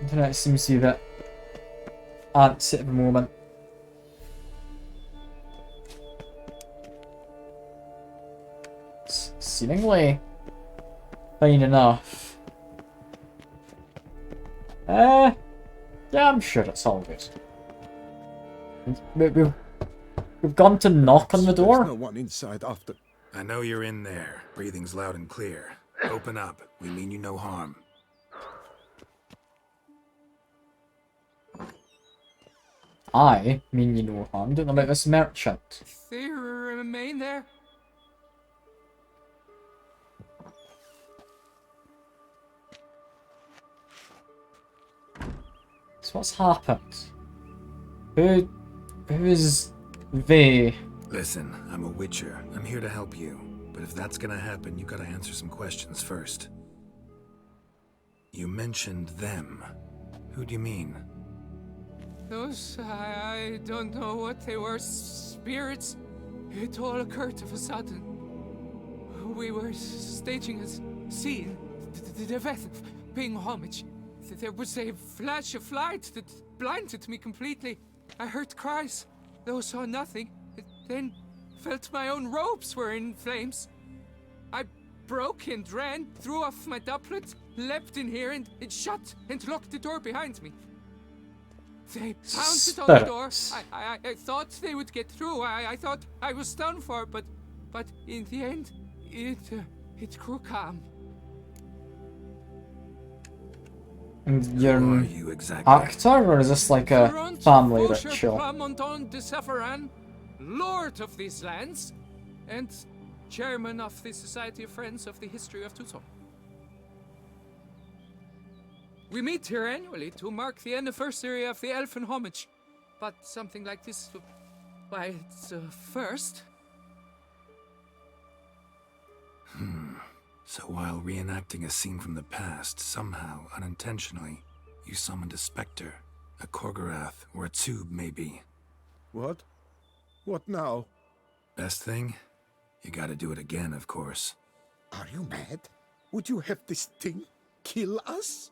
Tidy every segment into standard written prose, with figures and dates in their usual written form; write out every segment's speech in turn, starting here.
Internet seems to be a bit antsy at the moment. It's seemingly fine enough. Yeah, I'm sure it's all good. We've gone to knock on the door. There's no one inside after. I know you're in there. Breathing's loud and clear. Open up. We mean you no harm. I mean you no harm. Don't know about this merchant. They remain there? So what's happened? Who is they? Listen, I'm a witcher. I'm here to help you. But if that's gonna happen, you gotta answer some questions first. You mentioned them. Who do you mean? Those, I don't know what they were. Spirits. It all occurred of a sudden. We were staging a scene. The death of paying homage. There was a flash of light that blinded me completely. I heard cries, though saw nothing. Then felt my own robes were in flames. I broke and ran, threw off my doublet, leapt in here, and it shut and locked the door behind me. They pounded on the door. I thought they would get through. I thought I was done for, but in the end, it grew calm. And you're Who are an you exactly? actor, or is this like a family ritual? Lord of these lands, and chairman of the Society of Friends of the History of Tucson. We meet here annually to mark the anniversary of the Elfin Homage, but something like this, why, it's a first. So while reenacting a scene from the past, somehow, unintentionally, you summoned a specter, a Korgorath, or a tube, maybe. What? What now? Best thing? You gotta do it again, of course. Are you mad? Would you have this thing kill us?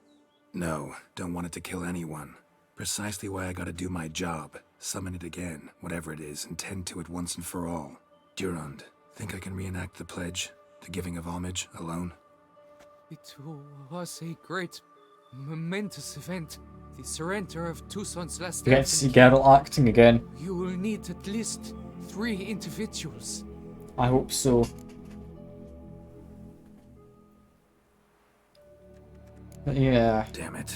No, don't want it to kill anyone. Precisely why I gotta do my job. Summon it again, whatever it is, and tend to it once and for all. Durand, think I can reenact the pledge? The giving of homage, alone? It was a great, momentous event. The surrender of Tucson's last You get to see Geralt acting again. You will need at least 3 individuals. I hope so. But yeah. Damn it.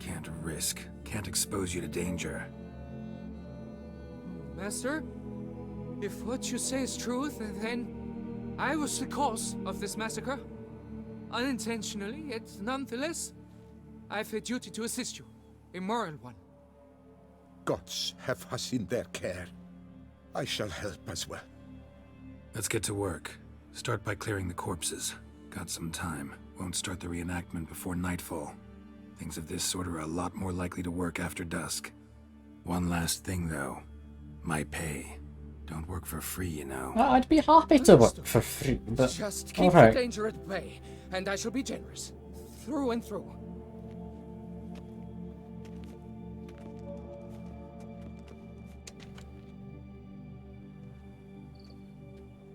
Can't risk. Can't expose you to danger. Master, if what you say is true, then I was the cause of this massacre. Unintentionally, yet nonetheless, I have a duty to assist you. A moral one. Gods have us in their care. I shall help as well. Let's get to work. Start by clearing the corpses. Got some time. Won't start the reenactment before nightfall. Things of this sort are a lot more likely to work after dusk. One last thing, though. My pay. Don't work for free, you know. Well, I'd be happy to work for free, but Just keep the alright. danger at bay, and I shall be generous. Through and through.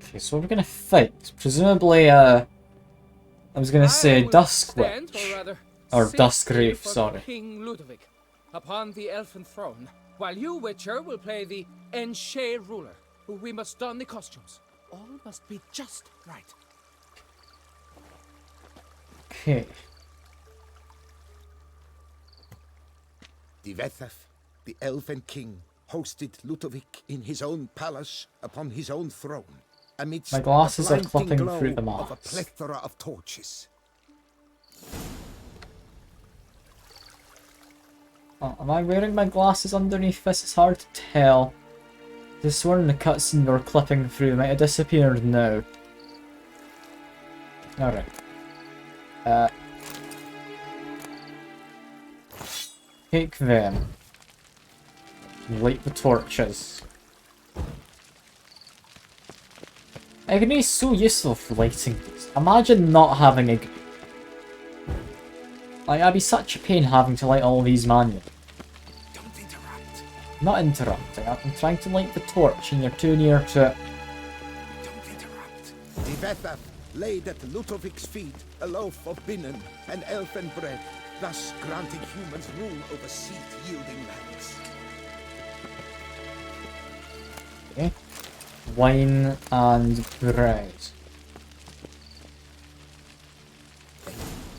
Okay, so we're gonna fight. Presumably, I was gonna say I will Dusk stand, Witch. or rather, Or sit Dusk here Reef, for sorry. King Ludovic, upon the elfin throne, while you, Witcher, will play the Enche ruler. We must don the costumes. All must be just right. Okay. Divethef, the Elven King, hosted Ludovic in his own palace upon his own throne, amidst My glasses the are blinding clipping glow through the of a mask. plethora of torches. Oh, am I wearing my glasses underneath this? It's hard to tell. This one in the cutscene we're clipping through might have disappeared now. Alright. Take them. Light the torches. Agony is so useful for lighting these. Imagine not having a Like, I'd be such a pain having to light all these manually. Don't interrupt. I'm not interrupting, I'm trying to light the torch and you're too near to it. Don't interrupt. Divethaf laid at Ludovic's feet a loaf of binnen and elfin bread, thus granting humans rule over seed-yielding lands. Okay. Wine and bread.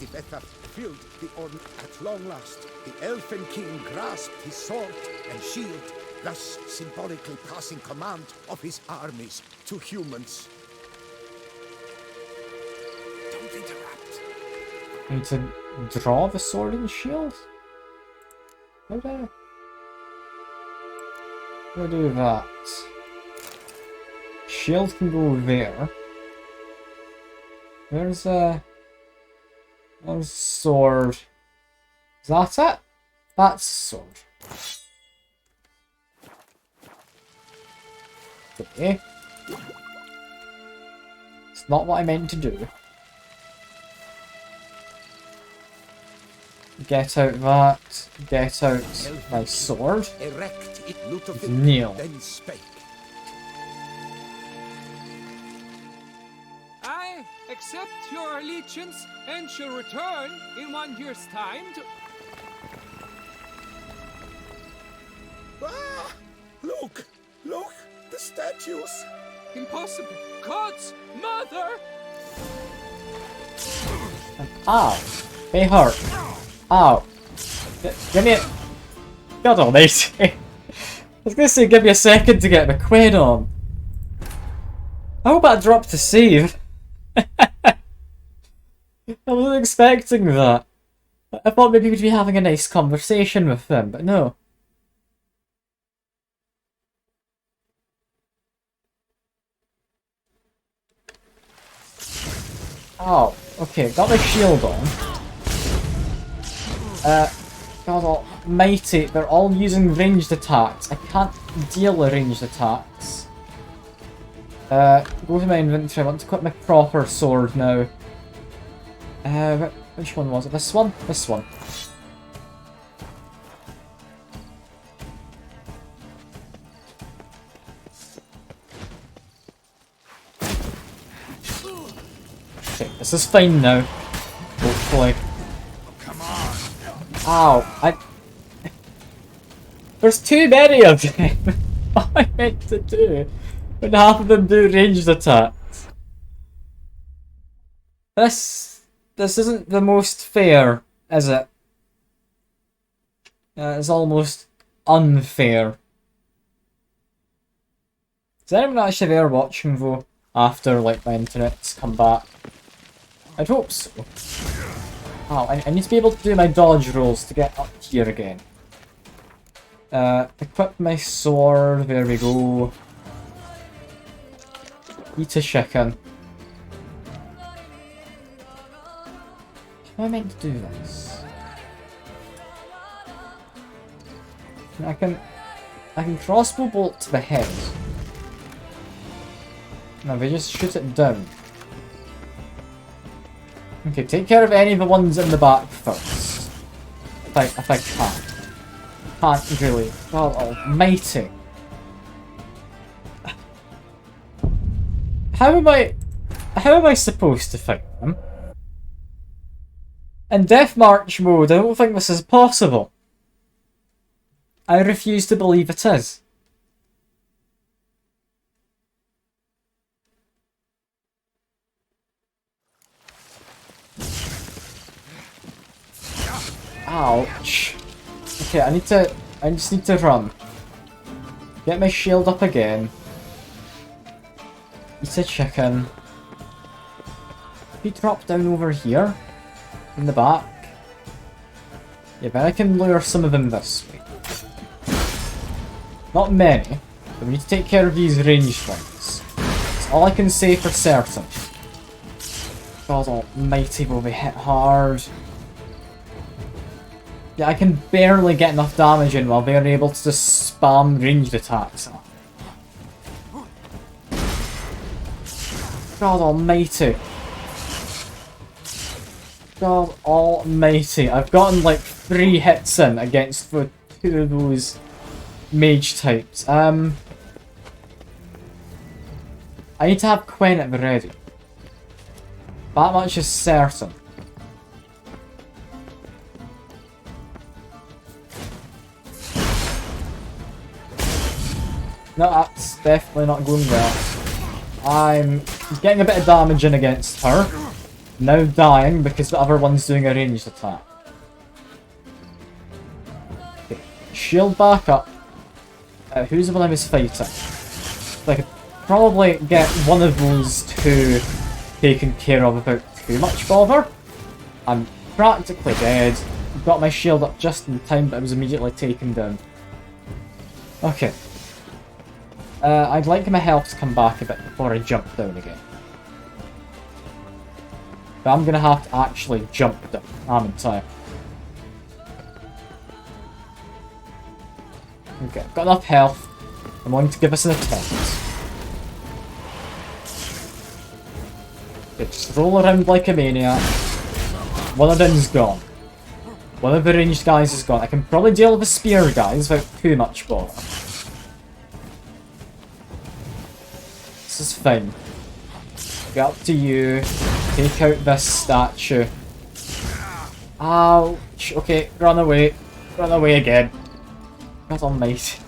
Divethaf filled the urn at long last. The elfin king grasped his sword and shield, thus symbolically passing command of his armies to humans. Don't interrupt. I need to draw the sword and shield? How do I do that? Shield can go there. There's a sword. Is that it? That's sword. Okay. It's not what I meant to do. Get out that. Get out my sword. Erect it, Ludovic, Kneel. then spake. I accept your allegiance and shall return in 1 year's time to... Ah! Look! Look! The statues! Impossible! God's mother! Ow! They hurt. Ow! Give me a... God almighty. I was gonna say give me a second to get my quid on. I hope I dropped to save. I wasn't expecting that. I thought maybe we'd be having a nice conversation with them, but no. Oh, okay, got my shield on. God almighty, they're all using ranged attacks. I can't deal with ranged attacks. Go to my inventory, I want to equip my proper sword now. Which one was it? This one? This one. Okay, this is fine now. Hopefully. Come on! Ow! There's too many of them! What am I meant to do when half of them do ranged attacks? This isn't the most fair, is it? It's almost unfair. Is anyone actually there watching though? After like my internet's come back? I'd hope so. Oh, I need to be able to do my dodge rolls to get up here again. Equip my sword, there we go. Eat a chicken. How am I meant to do this? I can crossbow bolt to the head. No, they just shoot it down. Okay, take care of any of the ones in the back first. If I can. Can't really. God almighty. How am I supposed to fight them? In Death March mode, I don't think this is possible. I refuse to believe it is. Ouch. Okay, I just need to run. Get my shield up again. Eat a chicken. He dropped down over here. In the back. Yeah, but I can lure some of them this way. Not many, but we need to take care of these ranged ones. That's all I can say for certain. God almighty, will be hit hard. Yeah, I can barely get enough damage in while they're able to just spam ranged attacks. God almighty. God almighty. I've gotten like 3 hits in against the 2 of those mage types. I need to have Quen at the ready. That much is certain. No, that's definitely not going well. I'm getting a bit of damage in against her. Now dying because the other one's doing a ranged attack. Okay. Shield back up. Who's the one I was fighting? So I could probably get one of those 2 taken care of without too much bother. I'm practically dead. Got my shield up just in time, but I was immediately taken down. Okay. I'd like my health to come back a bit before I jump down again. But I'm gonna have to actually jump down. I'm entire. Okay, I've got enough health. I'm going to give us an attempt. Okay, just roll around like a maniac. One of them's gone. One of the ranged guys is gone. I can probably deal with the spear guys without too much bother. This is fine. Get up to you. Take out this statue. Ouch. Okay, run away. Run away again. God almighty.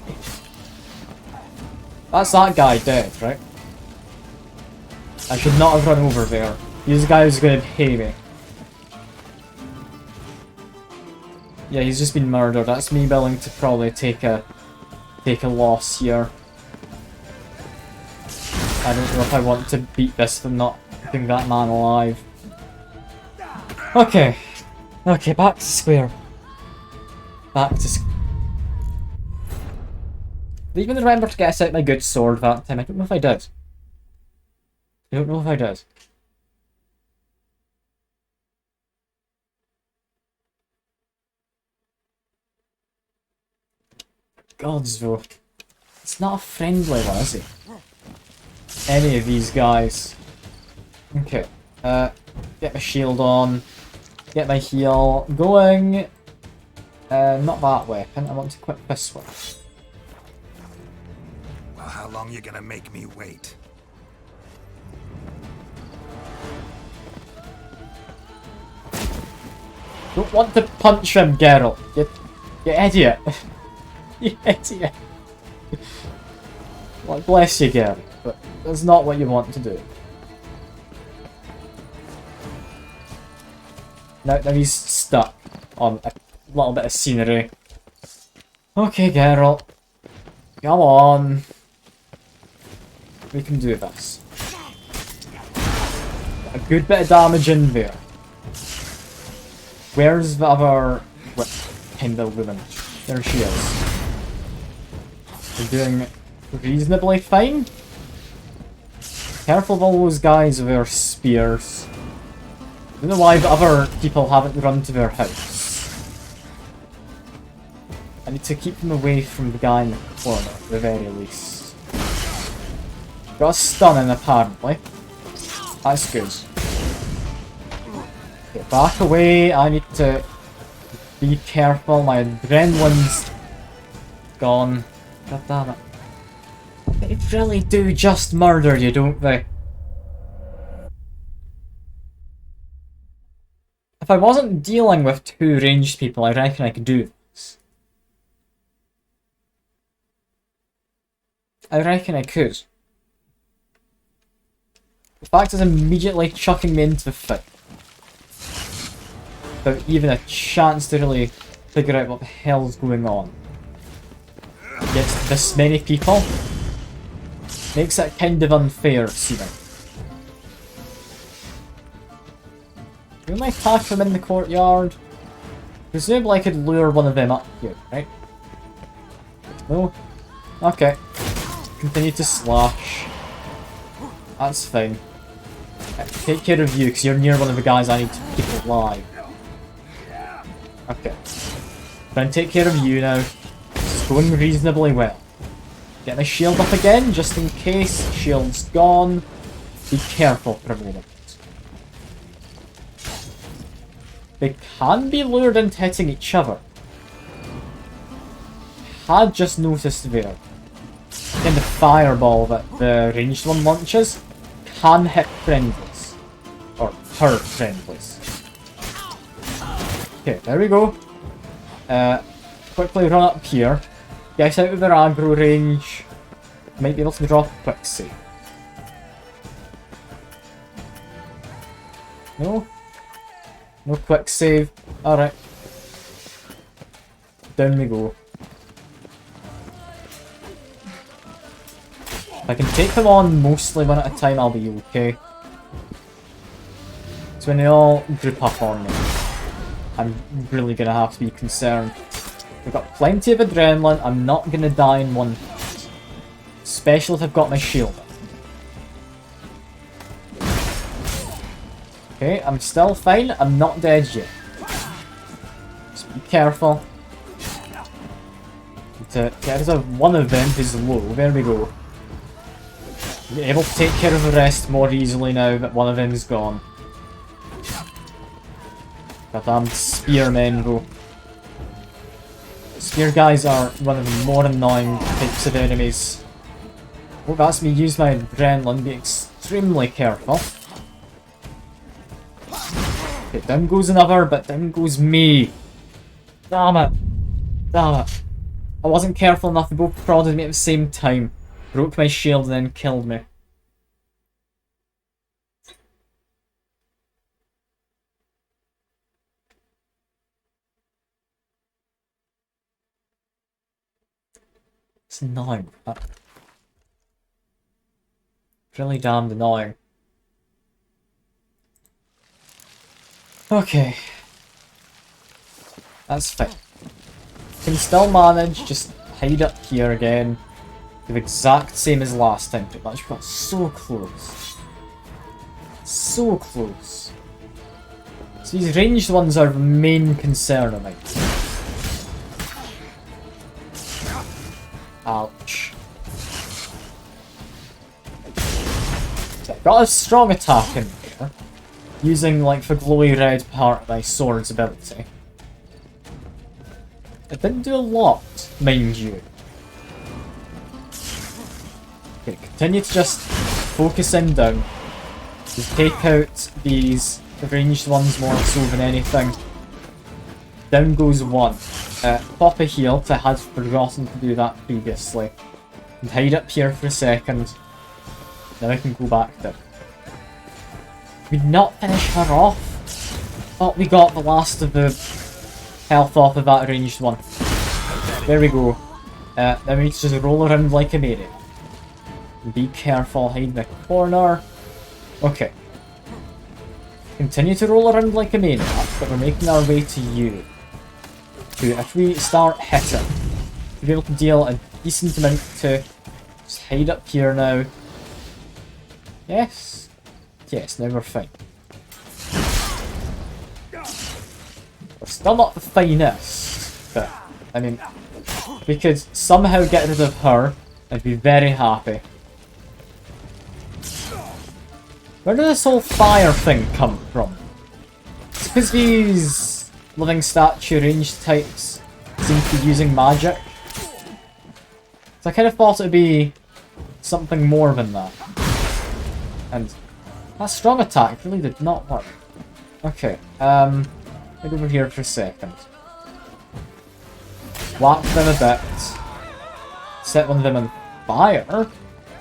That's that guy dead, right? I should not have run over there. This guy is gonna pay me. Yeah, he's just been murdered. That's me willing to probably take a loss here. I don't know if I want to beat this from not keeping that man alive. Okay. Okay, back to square. Back to square. Did I even remember to get out my good sword that time? I don't know if I did. I don't know if I did. Gods though. It's not a friendly one, is he? Any of these guys. Okay. Get my shield on. Get my heal going. Not that weapon. I want to equip this one. Well, how long you gonna make me wait? Don't want to punch him, Geralt. You idiot. You idiot. Well, bless you, Geralt, but that's not what you want to do. Now he's stuck on a little bit of scenery. Okay, Geralt. Come on. We can do this. A good bit of damage in there. Where's the other kind of woman? There she is. We're doing reasonably fine. Careful of all those guys with their spears. I don't know why the other people haven't run to their house. I need to keep them away from the guy in the corner, at the very least. Got a stun in, apparently. That's good. Okay, back away. I need to be careful. My adrenaline's gone. God damn it. They really do just murder you, don't they? If I wasn't dealing with 2 ranged people, I reckon I could do this. I reckon I could. The fact is immediately chucking me into the fight. Without even a chance to really figure out what the hell's going on. Against this many people makes it kind of unfair seeming. We might attack them in the courtyard. Presumably I could lure one of them up here, right? No? Okay. Continue to slash. That's fine. Take care of you, because you're near one of the guys I need to keep alive. Okay. Try and take care of you now. This is going reasonably well. Get my shield up again, just in case. Shield's gone. Be careful for a moment. they can be lured into hitting each other. Had just noticed there. In the fireball that the ranged one launches can hit friendlies. Or her friendlies. Okay, there we go. Quickly run up here. Get out of their aggro range. Might be able to drop a quick save. No? No quick save. Alright. Down we go. If I can take them on mostly one at a time, I'll be okay. So when they all group up on me, I'm really gonna have to be concerned. We've got plenty of adrenaline, I'm not gonna die in one hit. Especially if I've got my shield up. Okay, I'm still fine, I'm not dead yet. Just be careful. To get rid of one of them who's low, there we go. Be able to take care of the rest more easily now that one of them is gone. Goddamn spearmen though. Spear guys are one of the more annoying types of enemies. Oh, that's me use my adrenaline, be extremely careful. Okay, down goes another, but down goes me. Damn it. Damn it. I wasn't careful enough, they both prodded me at the same time. Broke my shield and then killed me. It's annoying. Really damned annoying. Okay. That's fine. Can still manage, just hide up here again. The exact same as last time, pretty much. We got so close. So close. So these ranged ones are the main concern of mine. Ouch. So I've got a strong attack in there. Using like the glowy red part of my sword's ability. It didn't do a lot, mind you. Okay, continue to just focus in down. Just take out these ranged ones more so than anything. Down goes one. Pop a heal, because I had forgotten to do that previously. And hide up here for a second. Then I can go back down. Did we not finish her off? Thought we got the last of the health off of that ranged one. There we go. Then we need to just roll around like a maniac. Be careful, hide in the corner. Okay. Continue to roll around like a maniac, but we're making our way to you. So if we start hitting, we'll be able to deal a decent amount to just hide up here now. Yes? Yes, now we're fine. We're still not the finest, but, I mean, we could somehow get rid of her, I'd be very happy. Where did this whole fire thing come from? It's because these living statue ranged types seem to be using magic. So I kind of thought it would be something more than that. And that strong attack really did not work. Okay, get over here for a second. Whack them a bit. Set one of them on fire.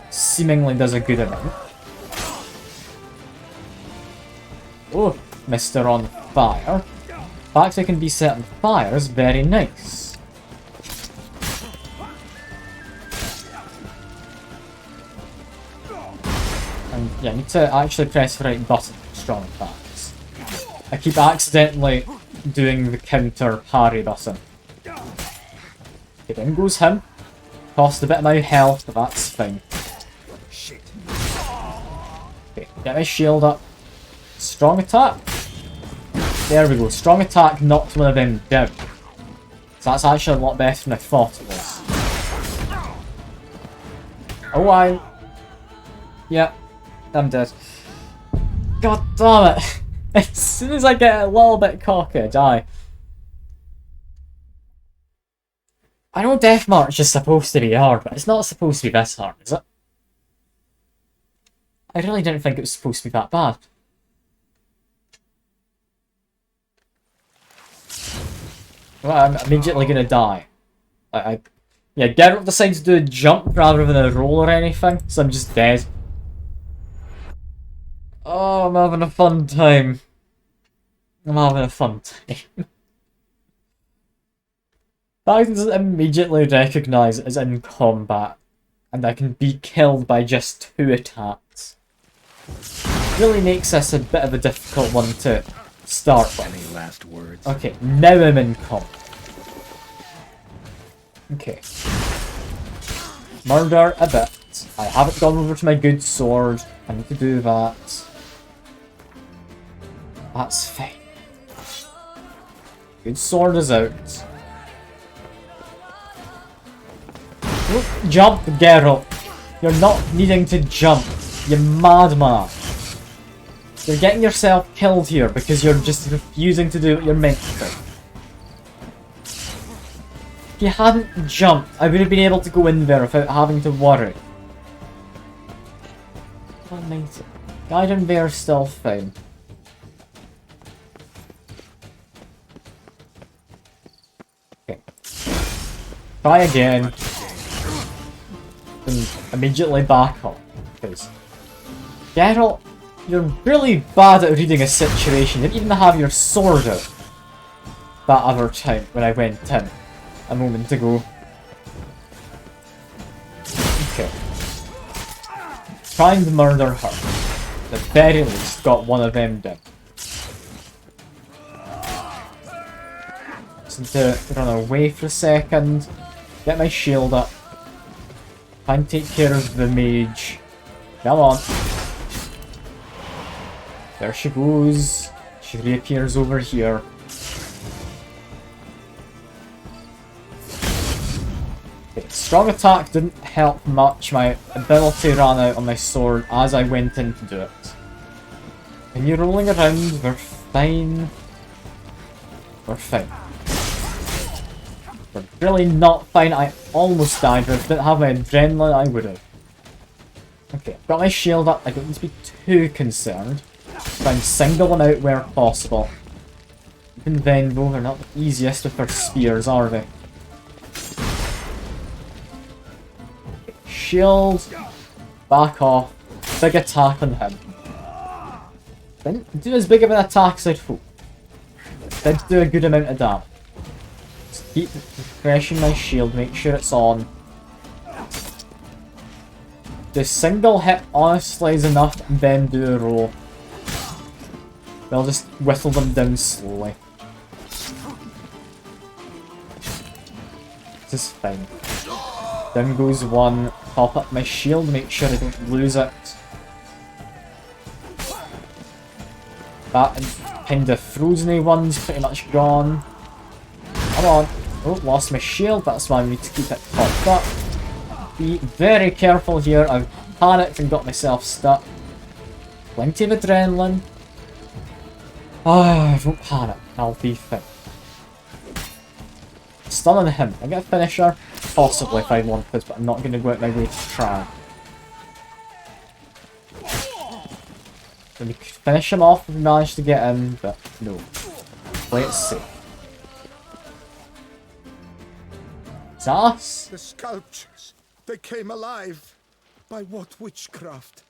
Seemingly does a good amount. Oh, Mr. on fire. The fact I can be set on fire is very nice. And yeah, I need to actually press the right button for strong attacks. I keep accidentally doing the counter parry button. Okay, in goes him. Cost a bit of my health, but that's fine. Okay, get my shield up. Strong attack. There we go. Strong attack knocked one of them down. So that's actually a lot better than I thought it was. Oh, yeah, I'm dead. God damn it. As soon as I get a little bit cocky, I die. I know Death March is supposed to be hard, but it's not supposed to be this hard, is it? I really didn't think it was supposed to be that bad. Well, I'm immediately gonna die. Yeah, Geralt decides to do a jump rather than a roll or anything, so I'm just dead. Oh, I'm having a fun time. I'm having a fun time. I can immediately recognise it as in combat, and I can be killed by just 2 attacks. Really makes this a bit of a difficult one to start with. Any last words? Okay, now I'm in combat. Okay. Murder a bit. I haven't gone over to my good sword. I need to do that. That's fine. Good sword is out. Don't jump, Geralt. You're not needing to jump. You madman. You're getting yourself killed here because you're just refusing to do what you're meant to do. If you hadn't jumped, I would have been able to go in there without having to worry. Almighty. Guy down there is still fine. Okay. Try again. And immediately back up. Because Geralt, you're really bad at reading a situation. You didn't even have your sword out that other time when I went in a moment ago. Okay. Trying to murder her. At the very least, got one of them done. Just need to run away for a second. Get my shield up. Try and take care of the mage. Come on. There she goes. She reappears over here. Okay, strong attack didn't help much. My ability ran out on my sword as I went in to do it. And you're rolling around, we're fine. We're fine. We're really not fine. I almost died, but if I didn't have my adrenaline, I would have. Okay, I've got my shield up. I don't need to be too concerned. Try and single them out where possible. Even then, though, they're not the easiest with their spears, are they? Shield. Back off. Big attack on him. Didn't do as big of an attack as I'd hoped. Did do a good amount of damage. Just keep refreshing my shield, make sure it's on. The single hit honestly is enough, and then do a roll. I'll just whittle them down slowly. This is fine. Down goes one. Pop up my shield, make sure I don't lose it. That kind of frozen one's pretty much gone. Come on. Oh, lost my shield. That's why I need to keep it popped up. Be very careful here. I've panicked and got myself stuck. Plenty of adrenaline. Ah, don't panic. I'll be fine. Stunning him. I get a finisher? Possibly if I want this, but I'm not going to go out my way to try. We could finish him off if we manage to get in, but no. Play it safe. Is that us? The sculptures, they came alive. By what witchcraft?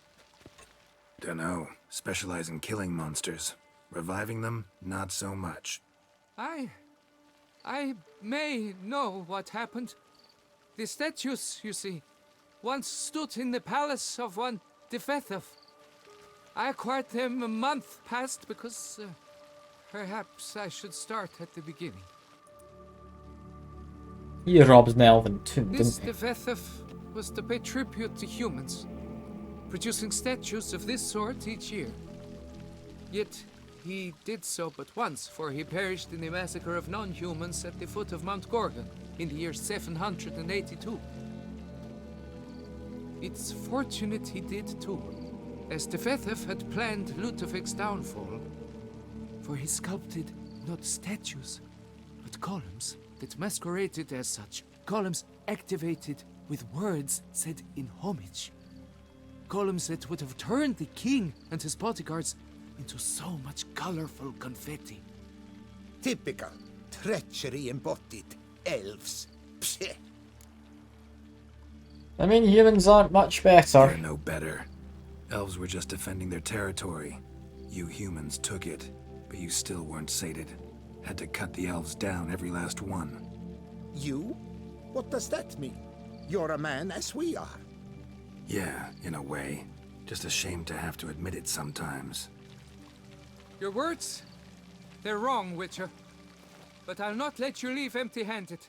Dunno. Specialize in killing monsters. Reviving them, not so much. I may know what happened. The statues, you see, once stood in the palace of one Defethov. I acquired them a month past because perhaps I should start at the beginning. He robbed an elven tomb, This didn't he? Defethov was to pay tribute to humans, producing statues of this sort each year. Yet he did so but once, for he perished in the massacre of non-humans at the foot of Mount Gorgon in the year 782. It's fortunate he did too, as Defethov had planned Ludovic's downfall. For he sculpted not statues, but columns that masqueraded as such. Columns activated with words said in homage. Columns that would have turned the king and his bodyguards into so much colorful confetti. Typical. Treachery embodied. Elves. Psheh. I mean, humans aren't much better. They're no better. Elves were just defending their territory. You humans took it, but you still weren't sated. Had to cut the elves down, every last one. You? What does that mean? You're a man as we are. Yeah, in a way. Just ashamed to have to admit it sometimes. Your words, they're wrong, Witcher. But I'll not let you leave empty-handed.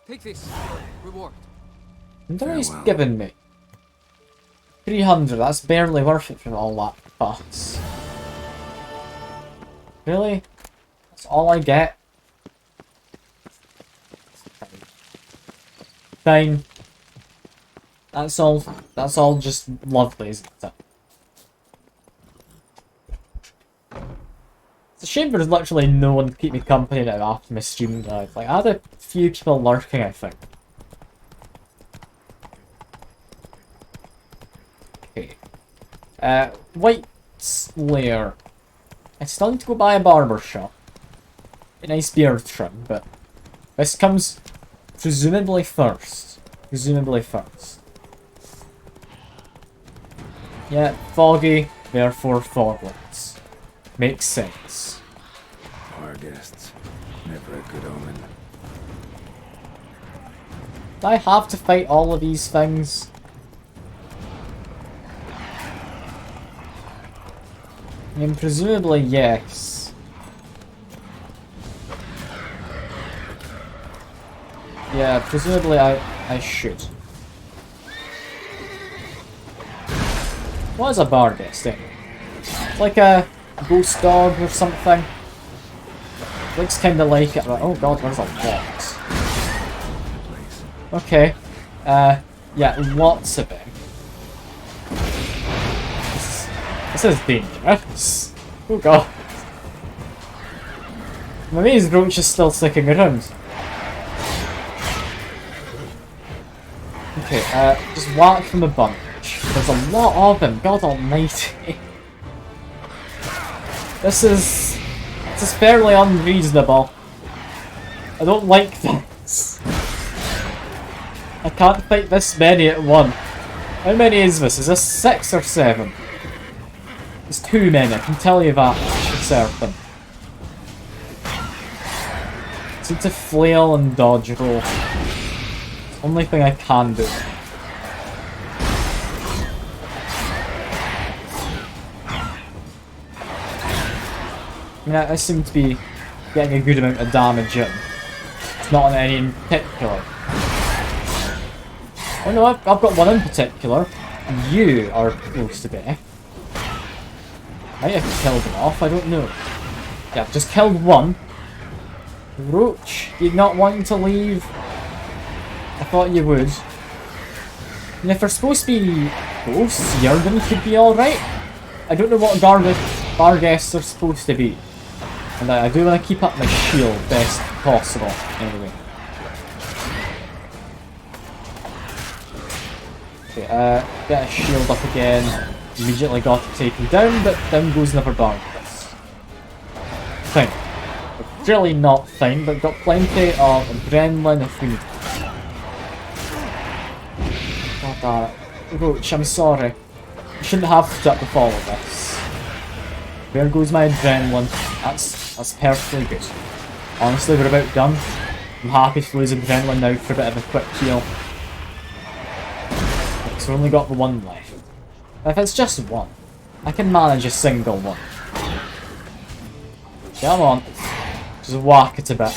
Take this, your reward. And what he's Farewell. given me? 300, that's barely worth it from all that fuss. Really? That's all I get? Fine. That's all just lovely, isn't it? It's a shame there's literally no one to keep me company now after my stream died. Like, I had a few people lurking, I think. Okay. White's Lair. I still need to go buy a barber shop. A nice beard trim, but this comes presumably first. Presumably first. Yeah, foggy, therefore foglets. Makes sense. Our guests. Never a good omen. Do I have to fight all of these things? I mean, presumably yes. Yeah, presumably I should. What is a bar guest thing? It's like a ghost dog or something. Looks kinda like it, but oh god, there's a lot. Okay. Yeah, lots of it. This is dangerous. Oh god. My maze roach is still sticking around. Okay, just whack from a bunch. There's a lot of them, god almighty. This is fairly unreasonable. I don't like this. I can't fight this many at once. How many is this? Is this 6 or 7? It's too many, I can tell you that for certain. I need to flail and dodge roll. It's the only thing I can do. I mean, I seem to be getting a good amount of damage in. It's not on any in particular. Oh no, I've got one in particular. You are close to death. Might have killed him off, I don't know. Yeah, I've just killed one. Roach, you're not wanting to leave? I thought you would. And if they're supposed to be ghosts, Jurgen could be alright. I don't know what bar guests are supposed to be. And I do want to keep up my shield best possible, anyway. Okay, get a shield up again. Immediately got it taken down, but down goes another bar guest. Fine. Really not fine, but got plenty of adrenaline if we need it. God damn it. Roach, I'm sorry. I shouldn't have put up with all of this. There goes my adrenaline. That's perfectly good. Honestly, we're about done. I'm happy to lose adrenaline now for a bit of a quick heal. So we've only got the one left. If it's just one, I can manage a single one. Come on. Just whack it a bit.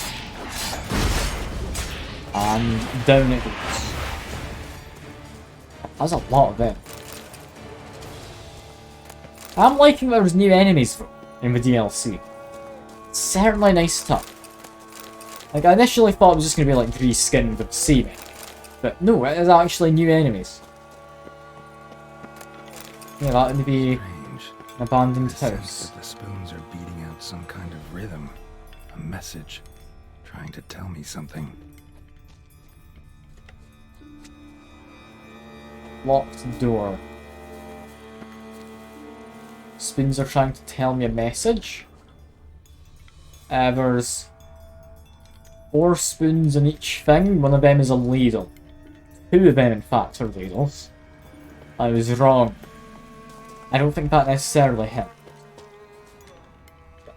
And down it goes. That's a lot of them. I'm liking that there's new enemies in the DLC. It's certainly nice touch. Like, I initially thought it was just going to be like reskinned with the same enemy. But no, it is actually new enemies. Yeah, that would be an abandoned house. The spoons are beating out Some kind of rhythm. A message. Trying to tell me something. Locked door. Spoons are trying to tell me a message. There's 4 spoons in each thing. One of them is a ladle. 2 of them, in fact, are ladles. I was wrong. I don't think that necessarily helped.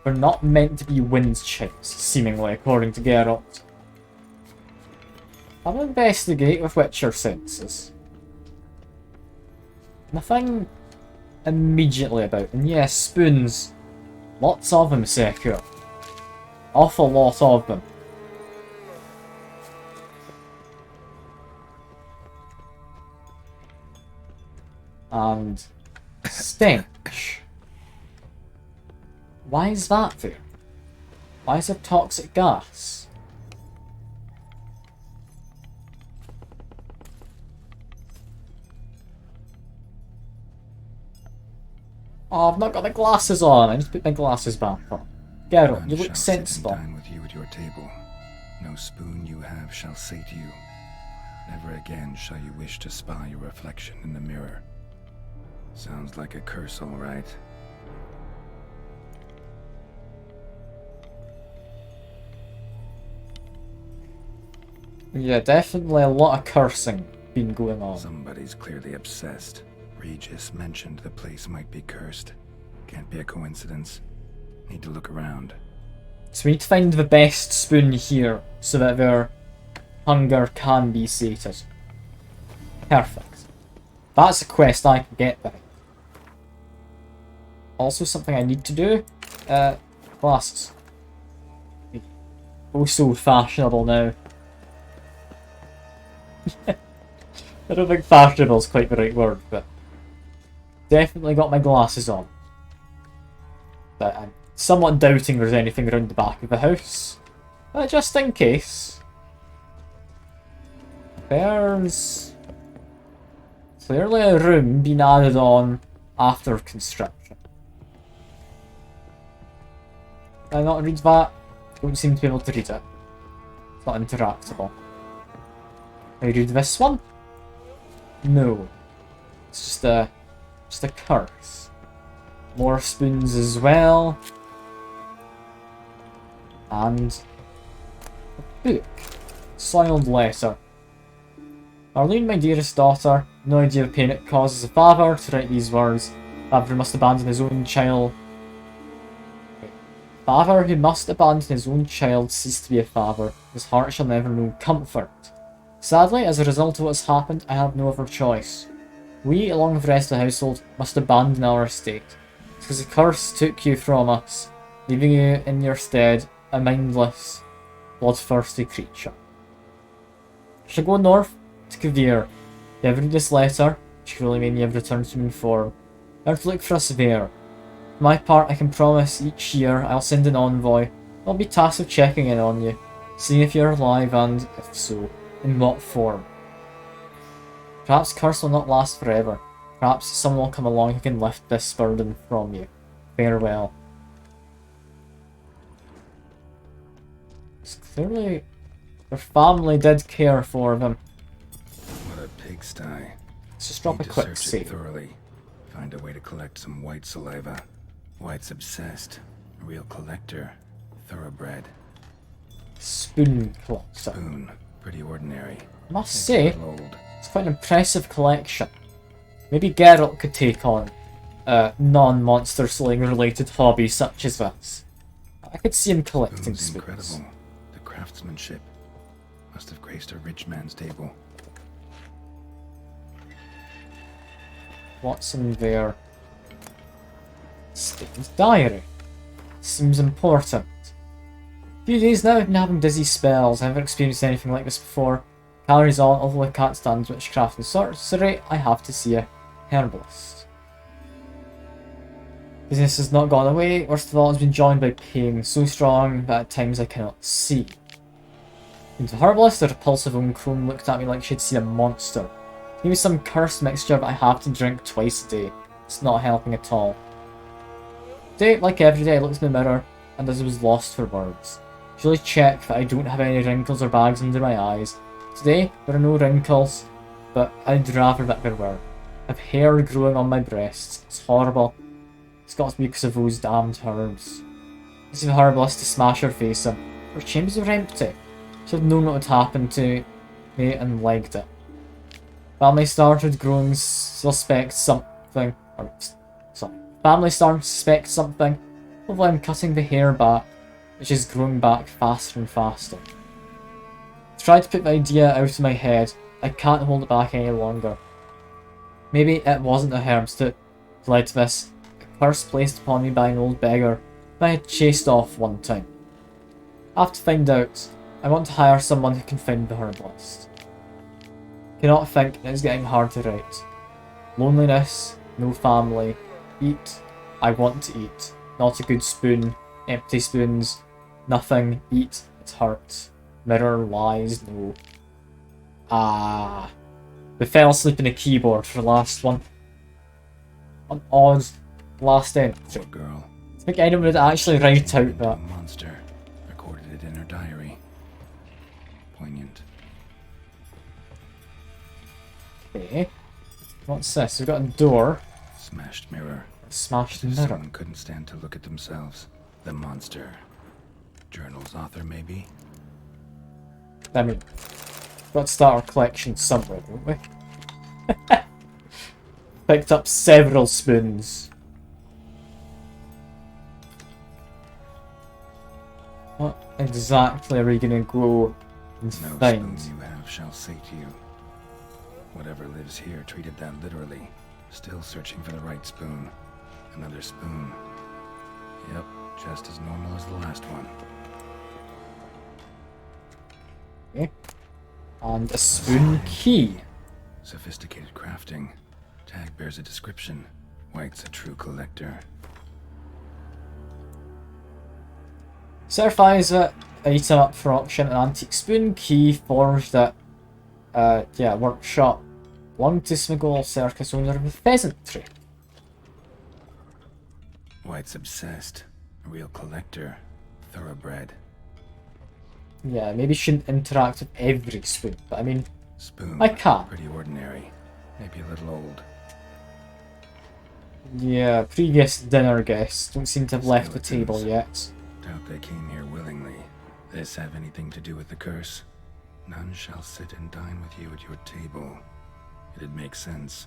They're not meant to be wind chimes, seemingly, according to Geralt. I'll investigate with Witcher senses. Nothing immediately about them. Yes, spoons. Lots of them, Sekiro. Awful lot of them. And stench. Why is that there? Why is there toxic gas? Oh, I've not got my glasses on. I need to put my glasses back on. Geralt, you look sensible. I shall sit and dine with you at your table. No spoon you have shall say to you, never again shall you wish to spy your reflection in the mirror. Sounds like a curse, all right. Yeah, definitely a lot of cursing been going on. Somebody's clearly obsessed. Regis mentioned the place might be cursed. Can't be a coincidence. Need to look around. So we need to find the best spoon here, so that their hunger can be sated. Perfect. That's a quest I can get behind. Also something I need to do. Glasses. Oh, so fashionable now. I don't think fashionable is quite the right word, but definitely got my glasses on. But I'm somewhat doubting there's anything around the back of the house. But just in case. There's clearly a room being added on after construction. Can I not read that? Don't seem to be able to read it. It's not interactable. Can I read this one? No. It's just a curse. More spoons as well. And a book. Soiled letter. Arlene, my dearest daughter, no idea of pain it causes a father to write these words. Father who must abandon his own child. Father who must abandon his own child ceased to be a father. His heart shall never know comfort. Sadly, as a result of what's happened, I have no other choice. We, along with the rest of the household, must abandon our estate. It's because the curse took you from us, leaving you in your stead a mindless, bloodthirsty creature. I shall go north to Kavir. If you ever read this letter, which really mean you have returned to human form, learn to look for us there. For my part, I can promise each year I'll send an envoy. I'll be tasked with checking in on you, seeing if you're alive and, if so, in what form. Perhaps curse will not last forever. Perhaps someone will come along who can lift this burden from you. Farewell. It's clearly their family did care for them. What a pigsty. Let's just drop a Need to quick search it save. thoroughly. Find a way to collect some white saliva. White's obsessed. A real collector. Thoroughbred. Spoon collector. Spoon. Pretty ordinary. Must It's a say, little old. it's quite an impressive collection. Maybe Geralt could take on a non-monster slaying related hobby such as this. I could see him collecting Spoon's spoons. incredible. The craftsmanship. Must have graced a rich man's table. What's in there? Stain's diary. Seems important. A few days now I've been having dizzy spells. I've never experienced anything like this before. Calories on, although I can't stand witchcraft and sorcery, I have to see a herbalist. Business has not gone away. Worst of all, it's been joined by pain so strong that at times I cannot see. Into the herbalist, the repulsive Uncrone looked at me like she'd seen a monster. Give me some cursed mixture that I have to drink twice a day. It's not helping at all. Today, like every day, I looked in the mirror. and as I was lost for words. Usually check that I don't have any wrinkles or bags under my eyes. Today, there are no wrinkles, but I'd rather that there were. I have hair growing on my breasts. It's horrible. It's got to be because of those damned herbs. It's the herbalist to smash her face in. Her chambers were empty. Should have known what would happen to me and legged it. Family started growing suspect something. Family started to suspect something. Hopefully I'm cutting the hair back, which is growing back faster and faster. I tried to put the idea out of my head. I can't hold it back any longer. Maybe it wasn't the herbs that led to this. A curse placed upon me by an old beggar that I had chased off one time. I have to find out. I want to hire someone who can find the herbalist. Cannot think, it's getting hard to write. Loneliness, no family, eat, I want to eat. Not a good spoon, empty spoons, nothing, eat, it hurts. Mirror, lies, no. We fell asleep in a keyboard for the last one. An odd last entry. Poor girl. I think anyone would actually write out that. Monster recorded it in her diary. Poignant. Okay. What's this? We've got a door. Smashed mirror. Smashed If mirror. someone couldn't stand to look at themselves. The monster. Journal's author, maybe? I mean, we've got to start our collection somewhere, don't we? Picked up several spoons. What exactly are we gonna go and No find? spoon you have shall say to you. Whatever lives here treated that literally. Still searching for the right spoon. Another spoon. Yep, just as normal as the last one. Okay. And a spoon key. Sophisticated crafting. Tag bears a description. White's a true collector. Certifies it. Item up for auction. An antique spoon key forged at workshop. Belonged to Smiggle Circus owner of the pheasantry. White's obsessed. A real collector. Thoroughbred. Yeah, maybe shouldn't interact with every spoon, but I mean, Spoon. I can't. Pretty ordinary. Maybe a little old. Yeah, previous dinner guests don't seem to have left the table Skeletons. yet. Doubt they came here willingly. This have anything to do with the curse? None shall sit and dine with you at your table. It'd make sense.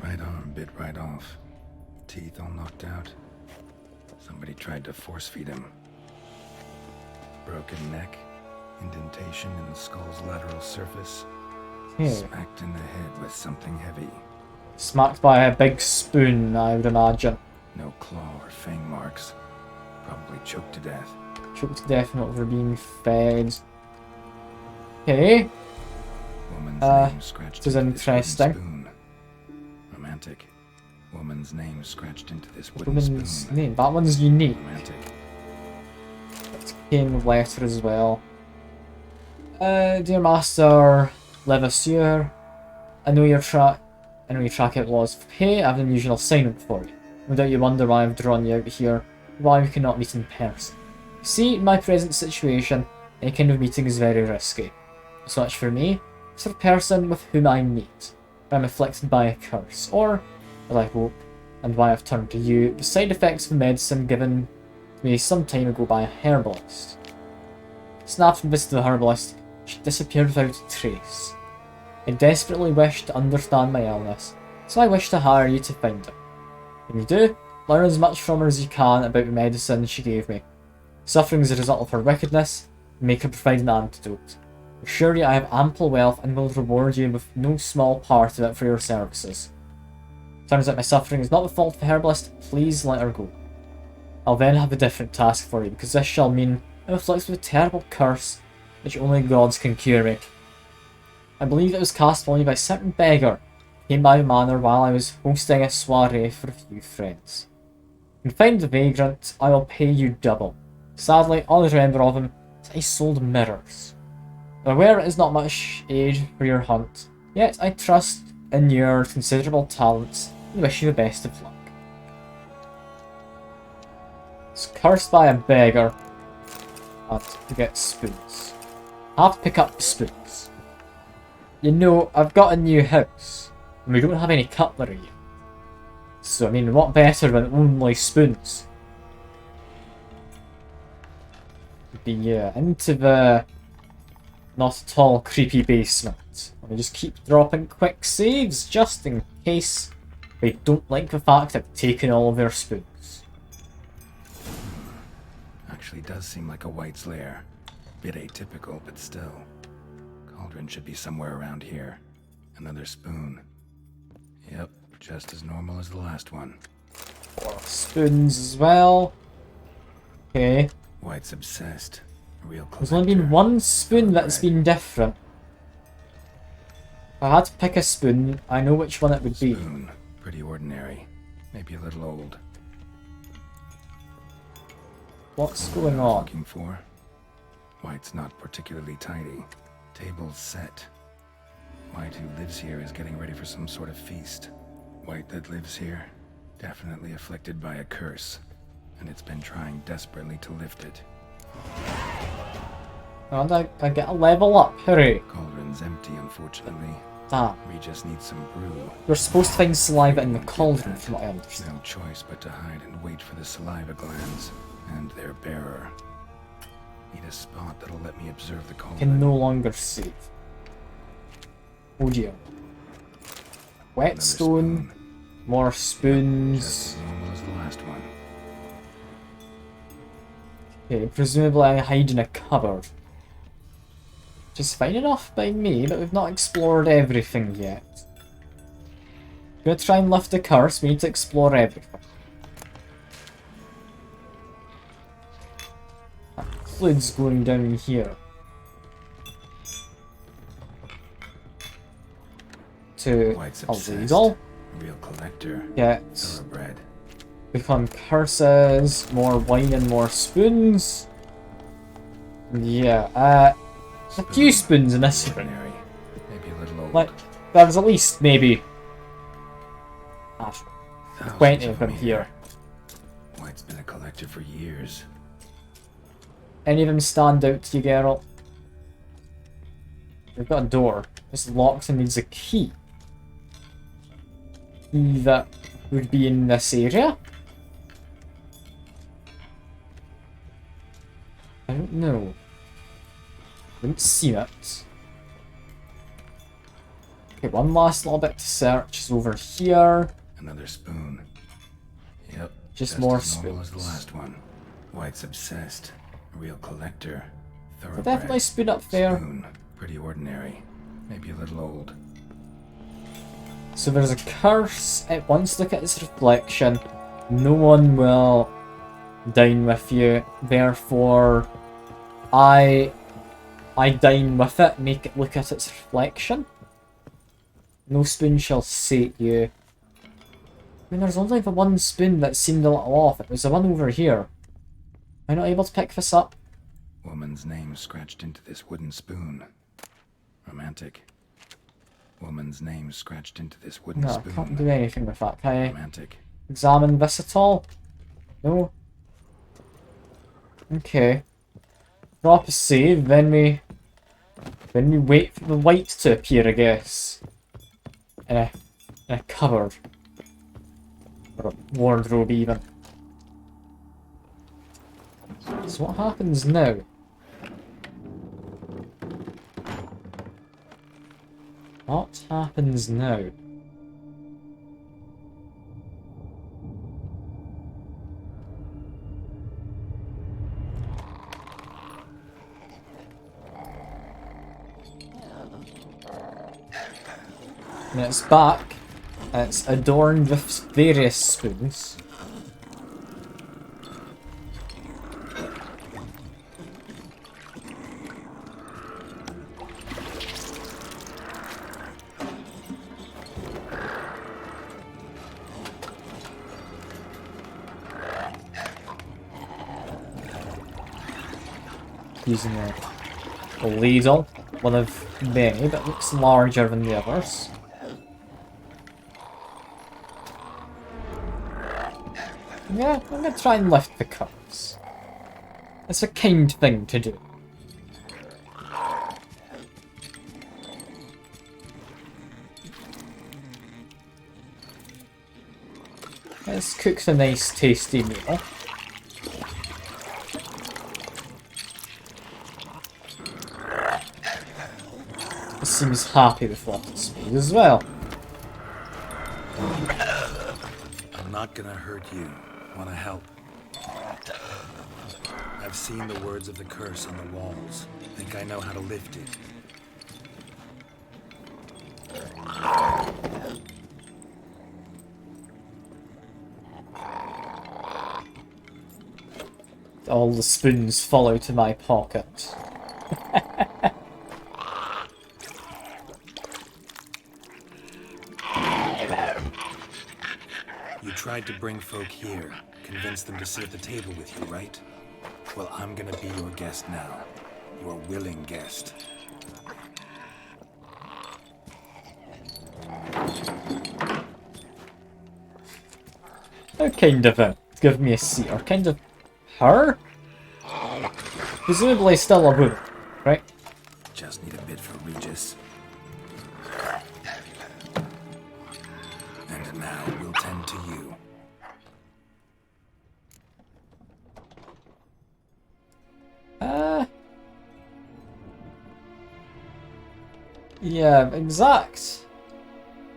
Right arm bit right off. Teeth all knocked out. Somebody tried to force feed him. Broken neck. Indentation in the skull's lateral surface. Okay. Smacked in the head with something heavy. Smacked by a big spoon, I would imagine. No claw or fang marks. Probably choked to death. Choked to death, not for being fed. Okay. Woman's name scratched this is into this wooden interesting. spoon. Romantic. Woman's name scratched into this wooden Woman's spoon. name. That one's unique. Romantic. Came with letter as well. Dear Master Levasseur, I know your track outlaws for pay. I have an unusual assignment for you. No doubt you wonder why I've drawn you out here, why we cannot meet in person. You see, in my present situation, any kind of meeting is very risky. As much for me, as for the person with whom I meet. I am afflicted by a curse, or, as I hope, and why I've turned to you, the side effects of medicine given to me some time ago by a herbalist. Snapped and visited the herbalist, she disappeared without a trace. I desperately wish to understand my illness, so I wish to hire you to find it. When you do, learn as much from her as you can about the medicine she gave me. Suffering is a result of her wickedness, and make her provide an antidote. Assure you I have ample wealth and will reward you with no small part of it for your services. Turns out my suffering is not the fault of the herbalist, please let her go. I'll then have a different task for you, because this shall mean I'm afflicted with a terrible curse, which only gods can cure me. I believe it was cast on me by a certain beggar who came by the manor while I was hosting a soiree for a few friends. When you find the vagrant, I will pay you double. Sadly, all I remember of him is that he sold mirrors. I'm aware it is not much aid for your hunt, yet I trust in your considerable talents and wish you the best of luck. It's cursed by a beggar. I have to get spoons. I have to pick up spoons. You know, I've got a new house, and we don't have any cutlery yet. So, I mean, what better than only spoons? But yeah, into the not at all creepy basement. Let me just keep dropping quick saves, just in case they don't like the fact I've taken all of their spoons. Actually does seem like a White's lair. Bit atypical, but still. Cauldron should be somewhere around here. Another spoon. Yep, just as normal as the last one. 4 spoons as well. Okay. White's obsessed. A real collector. There's only been one spoon that's been different. If I had to pick a spoon, I know which one it would be. Spoon. Pretty ordinary. Maybe a little old. What's going on? Looking for? White's not particularly tidy. Table's set. White, who lives here, is getting ready for some sort of feast. White that lives here, definitely afflicted by a curse, and it's been trying desperately to lift it. And I get a level up, hooray! Cauldron's empty, unfortunately. Damn. We just need some brew. You're supposed to find saliva in the cauldron, from what I understand. No choice but to hide and wait for the saliva glands and their bearer. Need a spot that'll let me observe the cauldron. Can no longer save. Oh dear. Whetstone, more spoons. Just as normal as the last one. Okay, presumably I hide in a cupboard. Which is fine enough by me, but we've not explored everything yet. We're gonna try and lift the curse, we need to explore everything. That includes going down here. To White's a obsessed. ladle. Real collector. Get Thoroughbred. become curses, more wine and more spoons. Yeah, a few spoons in this one. Ordinary. Maybe a little old. Like, there's at least maybe 20 Thousands of them here. White's been a collector for years. Any of them stand out to you, Geralt? We've got a door. It's locked and needs a key. Key that would be in this area? I don't know. Haven't seen it. Okay, one last little bit to search is over here. Another spoon. Yep. Just more as normal as the spoons. last one. White's obsessed. A real collector. Thoroughbred. Definitely spoon up there. Spoon. Pretty ordinary. Maybe a little old. So there's a curse. It wants to look at its reflection. No one will dine with you. Therefore, I dine with it. Make it look at its reflection. No spoon shall sate you. I mean, there's only the one spoon that seemed a little off. It was the one over here. Am I not able to pick this up? Woman's name scratched into this wooden spoon. Romantic. Woman's name scratched into this wooden No, I spoon. can't do anything with that. Can I Romantic. examine this at all? No? Okay. Drop a save, then we wait for the light to appear, I guess. In a cupboard. Or a wardrobe even. So what happens now? What happens now? And it's back. And it's adorned with various spoons. Using a ladle, one of many, but looks larger than the others. Yeah, I'm gonna try and lift the cups. It's a kind thing to do. Let's cook a nice tasty meal. He seems happy with what it's made as well. I'm not gonna hurt you. Wanna help? I've seen the words of the curse on the walls. Think I know how to lift it. All the spoons fall out of my pocket. You tried to bring folk here, convince them to sit at the table with you, right? Well, I'm gonna be your guest now. Your willing guest. How kind of him to give me a seat, or kind of her? Presumably still a woman, right? Just need a bit for Regis. And now we'll tend to you. Yeah, exact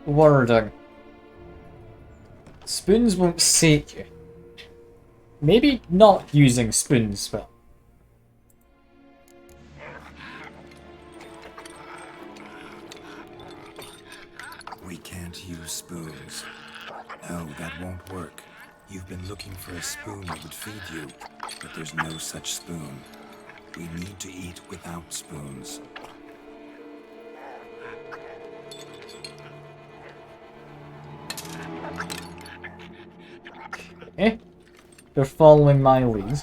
wording. Spoons won't sate you. Maybe not using spoons, but... We can't use spoons. No, that won't work. You've been looking for a spoon that would feed you, but there's no such spoon. We need to eat without spoons. Eh? They're following my lead.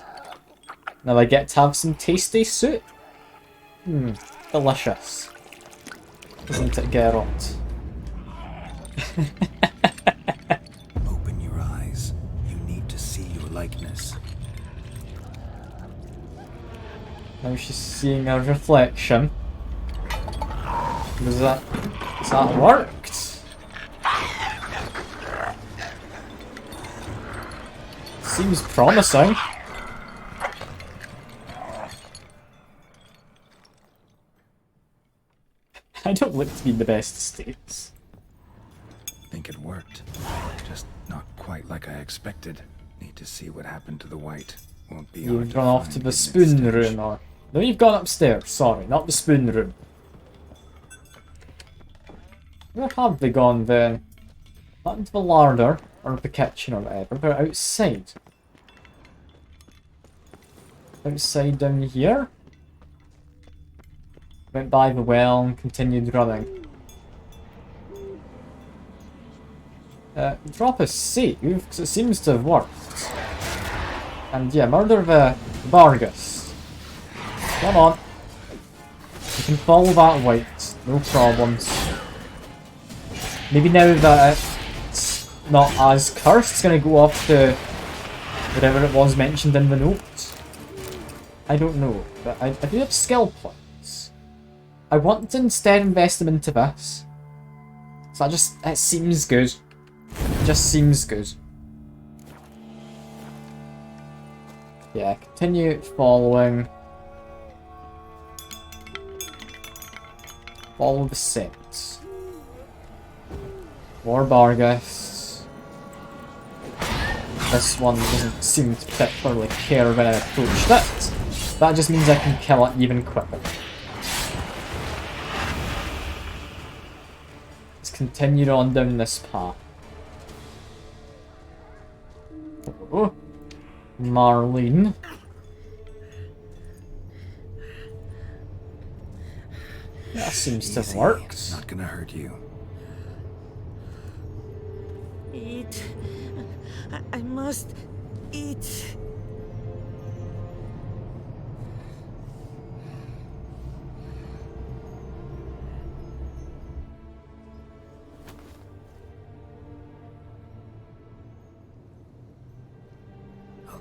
Now I get to have some tasty soup. Delicious. Isn't it, Geralt? Open your eyes. You need to see your likeness. Now she's seeing a reflection. Does that worked? Seems promising. I don't look to be in the best states. Think it worked. Just not quite like I expected. Need to see what happened to the white. Won't be hard You've to gone off find to the in its spoon stage. room, or... No, you've gone upstairs. Sorry, not the spoon room. Where have they gone then? Not into the larder, or the kitchen or whatever, but outside. Outside down here? Went by the well and continued running. Drop a save, because it seems to have worked. And yeah, murder the Vargas. Come on. You can follow that white, no problems. Maybe now that it's not as cursed, it's going to go off to whatever it was mentioned in the note. I don't know, but I do have skill points. I want to instead invest them into this. So it seems good. It just seems good. Yeah, continue following. Follow the scent. More Vargas. This one doesn't seem to particularly care when I approached it. That just means I can kill it even quicker. Let's continue on down this path. Oh, Marlene. That seems to have Easy. worked. Not gonna hurt you. Eat. I must eat.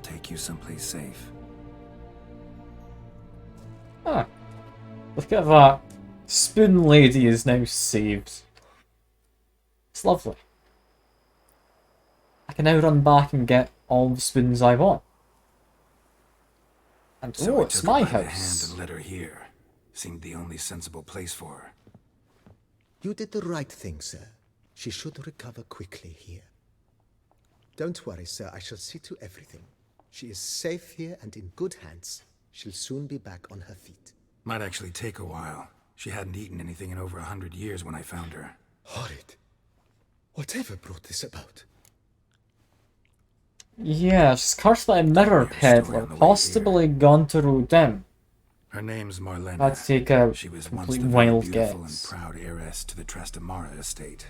take you someplace safe. Ah, look at that. Spoon Lady is now saved. It's lovely. I can now run back and get all the spoons I want. And So oh, I it's took my her by the hand house. and led her here. Seemed the only sensible place for her. You did the right thing, sir. She should recover quickly here. Don't worry, sir. I shall see to everything. She is safe here and in good hands. She'll soon be back on her feet. Might actually take a while. She hadn't eaten anything in over 100 years when I found her. Horrid. Whatever brought this about? Yeah, she's cursed by a mirror peddler, possibly gone to Rodin. Her name's Marlena. I'd take a She was once complete the very wild beautiful guess. and proud heiress to the Trastamara estate.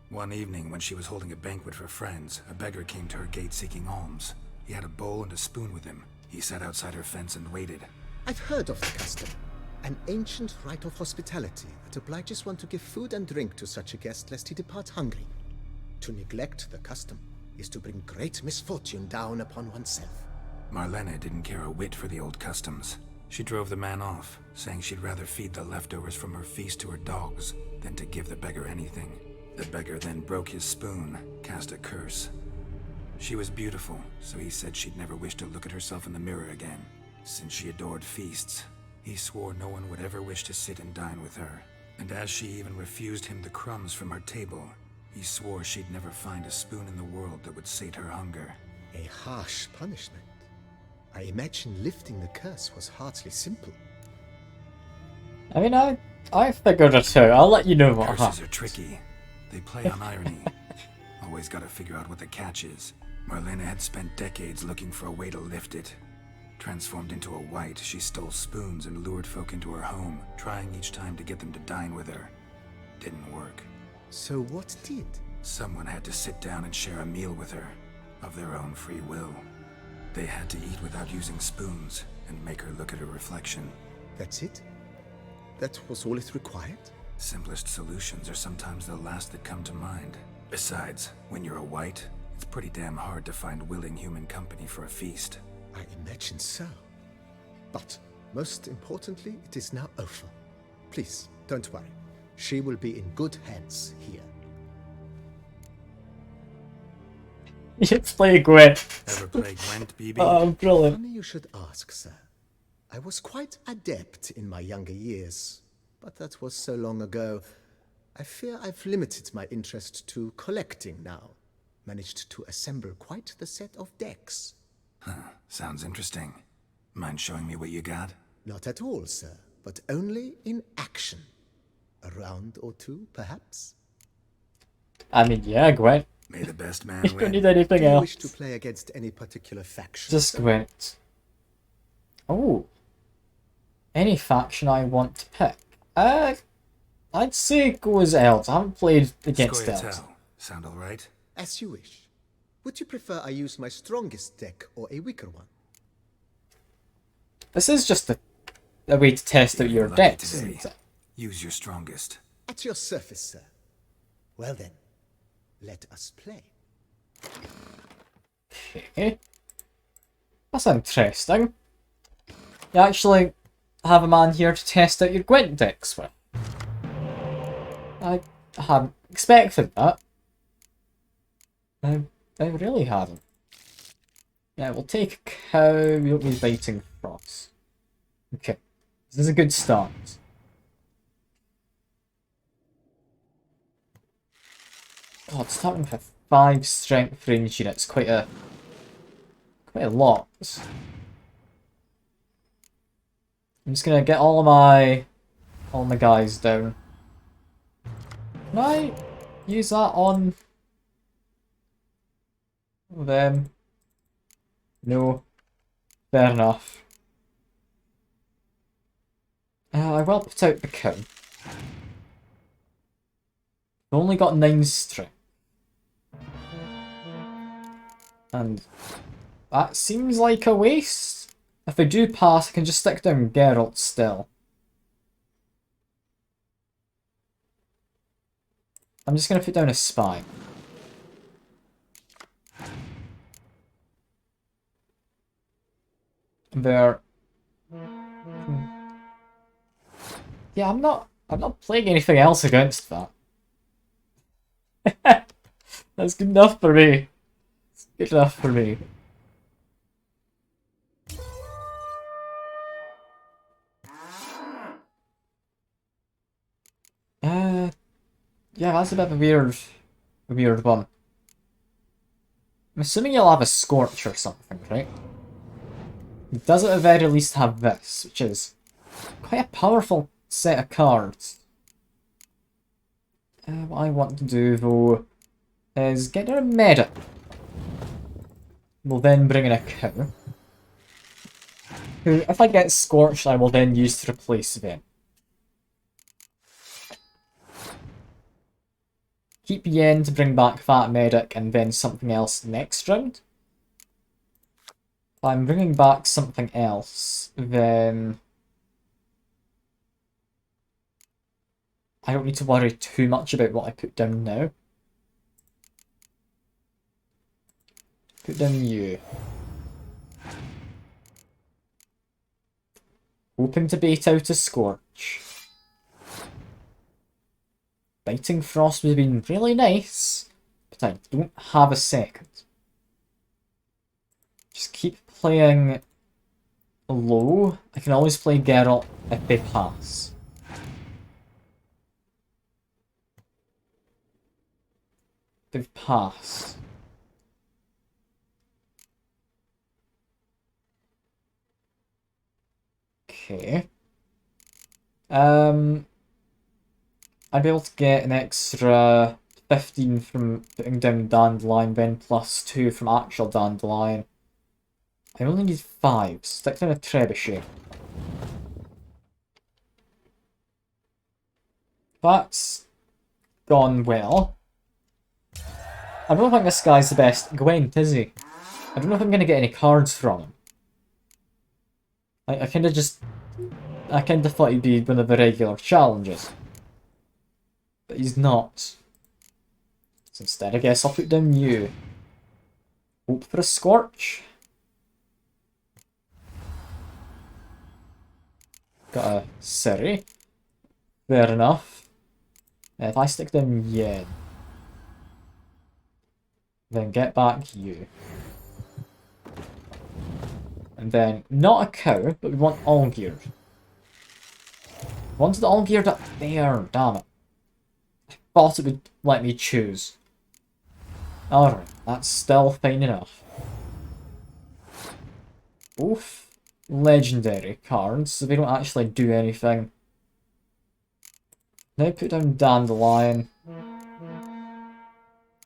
One evening, when she was holding a banquet for friends, a beggar came to her gate seeking alms. He had a bowl and a spoon with him. He sat outside her fence and waited. I've heard of the custom. An ancient rite of hospitality that obliges one to give food and drink to such a guest lest he depart hungry. To neglect the custom is to bring great misfortune down upon oneself. Marlena didn't care a whit for the old customs. She drove the man off, saying she'd rather feed the leftovers from her feast to her dogs than to give the beggar anything. The beggar then broke his spoon, cast a curse. She was beautiful, so he said she'd never wish to look at herself in the mirror again. Since she adored feasts, he swore no one would ever wish to sit and dine with her. And as she even refused him the crumbs from her table, he swore she'd never find a spoon in the world that would sate her hunger. A harsh punishment. I imagine lifting the curse was hardly simple. I mean, I figured it out. I'll let you know what Curses happens. are tricky. They play on irony. Always gotta figure out what the catch is. Marlena had spent decades looking for a way to lift it. Transformed into a wight, she stole spoons and lured folk into her home, trying each time to get them to dine with her. Didn't work. So what did? Someone had to sit down and share a meal with her, of their own free will. They had to eat without using spoons, and make her look at her reflection. That's it? That was all it required? Simplest solutions are sometimes the last that come to mind. Besides, when you're a wight, it's pretty damn hard to find willing human company for a feast. I imagine so. But, most importantly, it is now over. Please, don't worry. She will be in good hands here. You play Gwent. Ever play Gwent, BB? Oh, brilliant. Funny you should ask, sir. I was quite adept in my younger years, but that was so long ago. I fear I've limited my interest to collecting now. Managed to assemble quite the set of decks. Huh, sounds interesting. Mind showing me what you got? Not at all, sir, but only in action. A round or two, perhaps? I mean, yeah, Gwent. May the best man You don't win. need anything Do you else. wish to play against any particular faction? Just sir? Gwent. Oh. Any faction I want to pick. I'd say go as Elves. I haven't played against Elves. Scoia'tael. Sound alright? As you wish. Would you prefer I use my strongest deck or a weaker one? This is just a way to test out your Lucky decks, today. isn't it? Use your strongest. At your service, sir. Well then, let us play. Okay. That's interesting. You actually have a man here to test out your Gwent decks with. I hadn't expected that. I really hadn't. Yeah, we'll take a cow. We don't need biting frost. Okay. This is a good start. God, starting with 5 strength range units, quite a lot. I'm just gonna get all my guys down. Can I use that on them? No. Fair enough. I will put out the cow. I've only got 9 strength. And that seems like a waste. If I do pass, I can just stick down Geralt still. I'm just going to put down a spy. there. Yeah, I'm not playing anything else against that. That's good enough for me. It's good enough for me. Yeah, that's a bit of a weird one. I'm assuming you'll have a Scorch or something, right? It does at the very least have this, which is quite a powerful set of cards. What I want to do, though, is get her a medic. We'll then bring in a cow, who, if I get Scorched, I will then use to replace them. Keep Yen to bring back that medic and then something else next round. If I'm bringing back something else, then I don't need to worry too much about what I put down now. Put down you. Hoping to bait out a Scorch. Biting Frost would have been really nice, but I don't have a second. Just keep playing low. I can always play Geralt if they pass. They've passed. Okay. I'd be able to get an extra 15 from putting down Dandelion, then plus 2 from actual Dandelion. I only need 5. Stick down a Trebuchet. That's gone well. I don't think this guy's the best Gwent, is he? I don't know if I'm going to get any cards from him. I kind of thought he'd be one of the regular challenges. But he's not. So instead, I guess I'll put down you. Hope for a Scorch. Got a Siri. Fair enough. If I stick down Yen, then get back you. And then, not a cow, but we want all geared. Wanted all geared up there, damn it. I thought it would let me choose. Alright, that's still fine enough. Both legendary cards, so they don't actually do anything. Now put down Dandelion.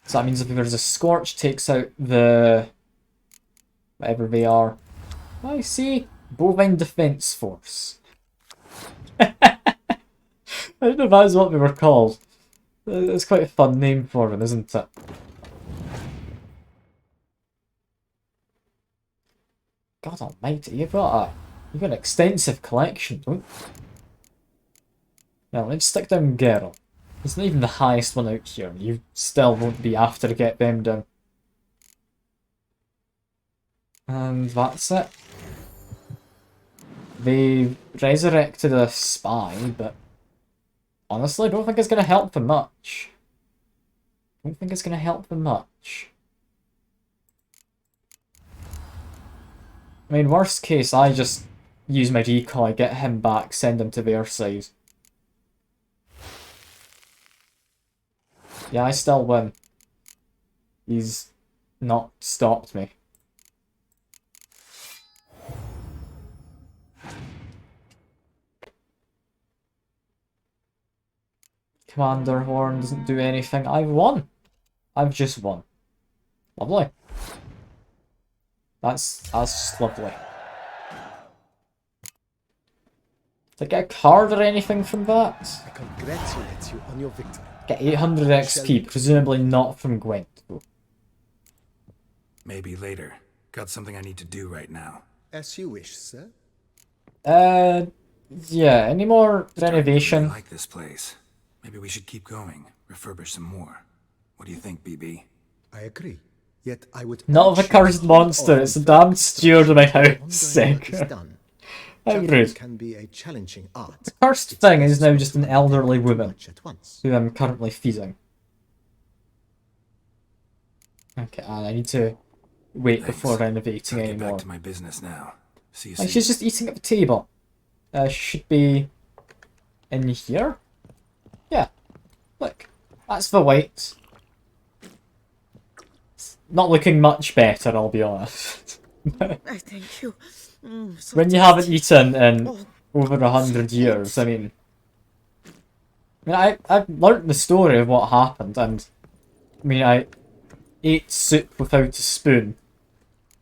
So that means if there's a Scorch, takes out the whatever they are. I see. Bovine Defense Force. I don't know if that's what they were called. It's quite a fun name for them, isn't it? God almighty, you've got an extensive collection, don't you? Now let's stick down Geralt. It's not even the highest one out here. You still won't be after to get them down. And that's it. They resurrected a spy, but honestly, I don't think it's going to help them much. I don't think it's going to help them much. I mean, worst case, I just use my decoy, get him back, send him to their side. Yeah, I still win. He's not stopped me. Commander Horn doesn't do anything. I've won. I've just won. Lovely. That's just lovely. Did I get a card or anything from that? I congratulate you on your victory. Get 800 XP, presumably not from Gwent. Maybe later. Got something I need to do right now. As you wish, sir. Yeah, any more renovation? I like this place. Maybe we should keep going. Refurbish some more. What do you think, BB? I agree. Yet I would Not of a urge you to cursed hold monster, off it's a on damn further steward of my house, ongoing work is Seeker. done. How Juggling rude. can be a challenging art. The cursed It's thing best is now not just to an undertake elderly too woman much at once. who I'm currently feeding. Okay, and I need to wait Thanks. before renovating I'll get anymore. back to my business now. See you Like, soon. she's just eating at the table. Should be in here? Yeah. Look, that's the white. It's not looking much better, I'll be honest. I thank you. So When you haven't tasty. eaten in Oh, over 100 years, I mean... I've learnt the story of what happened, and... I mean, I ate soup without a spoon.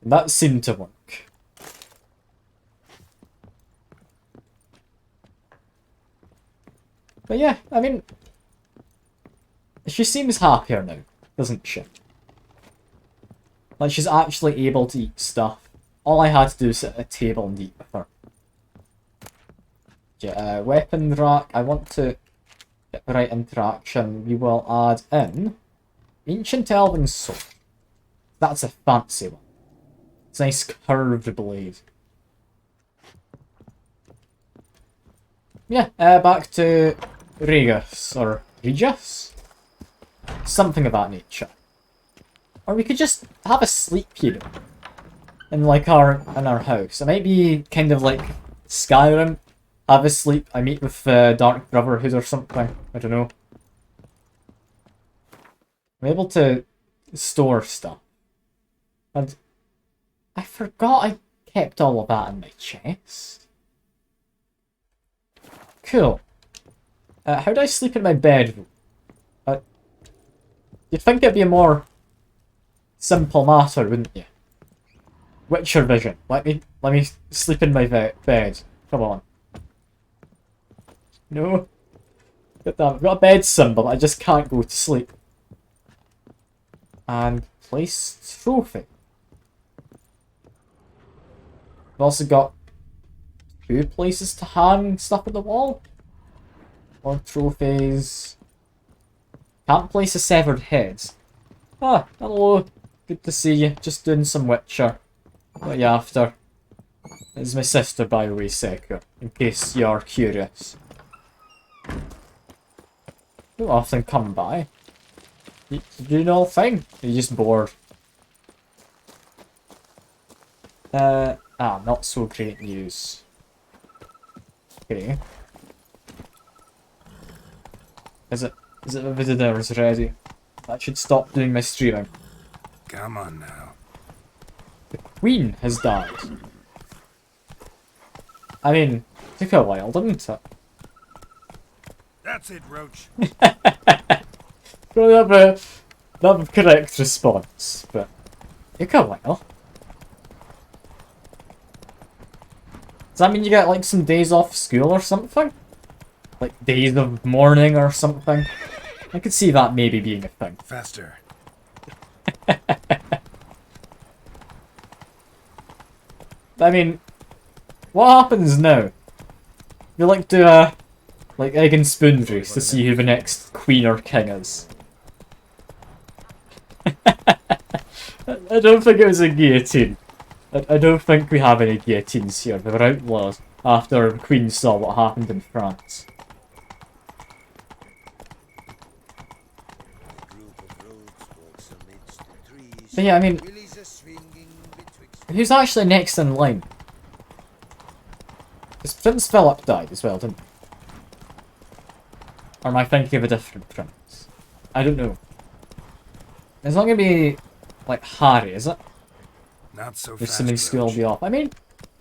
And that seemed to work. But yeah, I mean... She seems happier now, doesn't she? Like, she's actually able to eat stuff. All I had to do is sit at a table and eat with her. Yeah, weapon rack. I want to get the right interaction. We will add in Ancient Elven Sword. That's a fancy one. It's a nice curved blade. Yeah, back to Regus, or Regis? Something of that nature. Or we could just have a sleep here. In like in our house. It might be kind of like Skyrim. Have a sleep. I meet with Dark Brotherhood or something. I don't know. I'm able to store stuff. And I forgot I kept all of that in my chest. Cool. How do I sleep in my bedroom? You'd think it'd be a more simple matter, wouldn't you? Witcher vision. Let me sleep in my bed. Come on. No. Get that. I've got a bed symbol. I just can't go to sleep. And place trophy. I've also got 2 places to hang stuff at the wall. More trophies. Can't place a severed head. Ah, hello. Good to see you. Just doing some Witcher. What are you after? This is my sister, by the way, Seeker, in case you're curious. Don't often come by. You doing all fine? You're just bored. Not so great news. Okay. Is it the visitors ready? That should stop doing my streaming. Come on now. The Queen has died. I mean, it took a while, didn't it? That's it, Roach. Probably not a correct response, but it took a while. Does that mean you get like some days off school or something? Like days of mourning or something? I could see that maybe being a thing. Faster. I mean, what happens now? You like do a egg and spoon race to see who the next queen or king is. I don't think it was a guillotine. I don't think we have any guillotines here. They were outlawed after the Queen saw what happened in France. But yeah, I mean, who's actually next in line? Because Prince Philip died as well, didn't he? Or am I thinking of a different prince? I don't know. It's not gonna be like Harry, is it? Not so There's fast, something school will Roach. be off. I mean,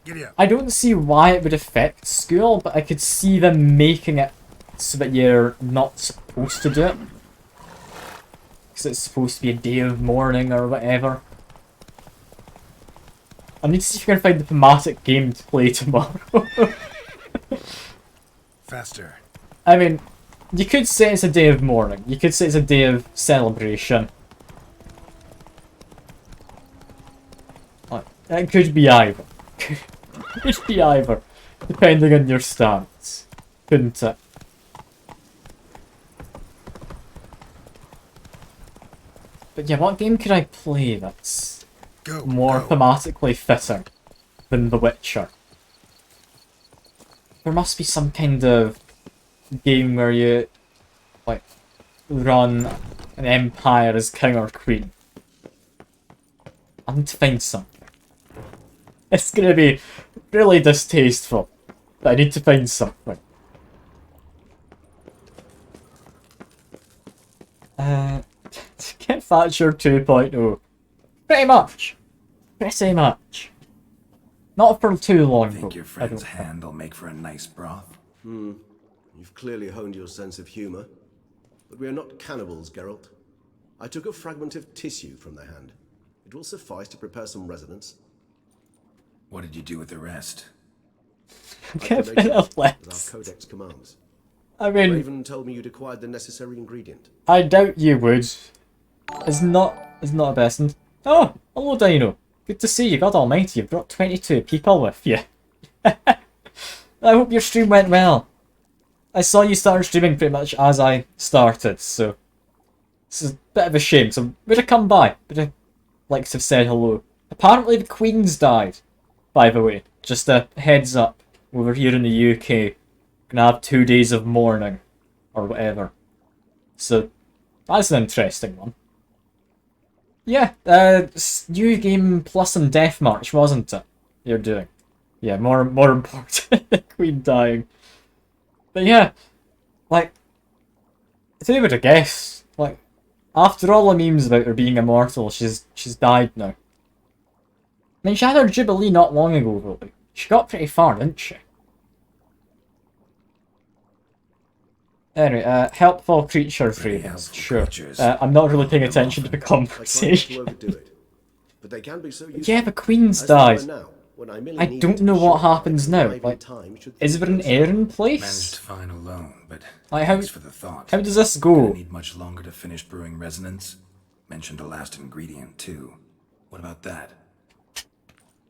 Giddy up. I don't see why it would affect school, but I could see them making it so that you're not supposed to do it. Because it's supposed to be a day of mourning or whatever. I need to see if I can find the thematic game to play tomorrow. Faster. I mean, you could say it's a day of mourning. You could say it's a day of celebration. It could be either. It could be either, depending on your stance, couldn't it? But But yeah, what game could I play that's Go. more go. thematically fitting than The Witcher? There must be some kind of game where you, like, run an empire as king or queen. I need to find something. It's gonna be really distasteful, but I need to find something. Get Thatcher 2.0. Pretty much. Pretty much. Not for too long, Think though, your I friend's don't think. hand will make for a nice broth? You've clearly honed your sense of humor. But we are not cannibals, Geralt. I took a fragment of tissue from their hand. It will suffice to prepare some resonance. What did you do with the rest? Give Donation, it a as our list. codex commands. I mean, Raven told me you'd acquired the necessary ingredient. I doubt you would. It's not the best. And, oh, hello Dino. Good to see you. God almighty, you've brought 22 people with you. I hope your stream went well. I saw you started streaming pretty much as I started, so it's a bit of a shame. So would have come by, would have liked to have said hello. Apparently the Queen's died, by the way. Just a heads up. Over here in the UK, gonna have 2 days of mourning, or whatever. So that's an interesting one. Yeah, new game plus some Death March, wasn't it? You're doing. Yeah, more important than Queen dying. But yeah, like, who would have guessed? Like, after all the memes about her being immortal, she's died now. I mean, she had her Jubilee not long ago, though. She got pretty far, didn't she? Anyway, helpful creatures, Pretty Ravens. helpful Sure. creatures. I'm not really paying attention to the I try not to conversation. overdo it. But they can be so useful. Yeah, the Queen's As they were died. now, when I merely I needed don't to know be what sure happens that now. arrive in Like, time should is there an things heir in Managed place? fine alone, but Like, how thanks for the thought. does this Gonna go? need much longer to finish brewing resonance. Mentioned a last ingredient too. What about that?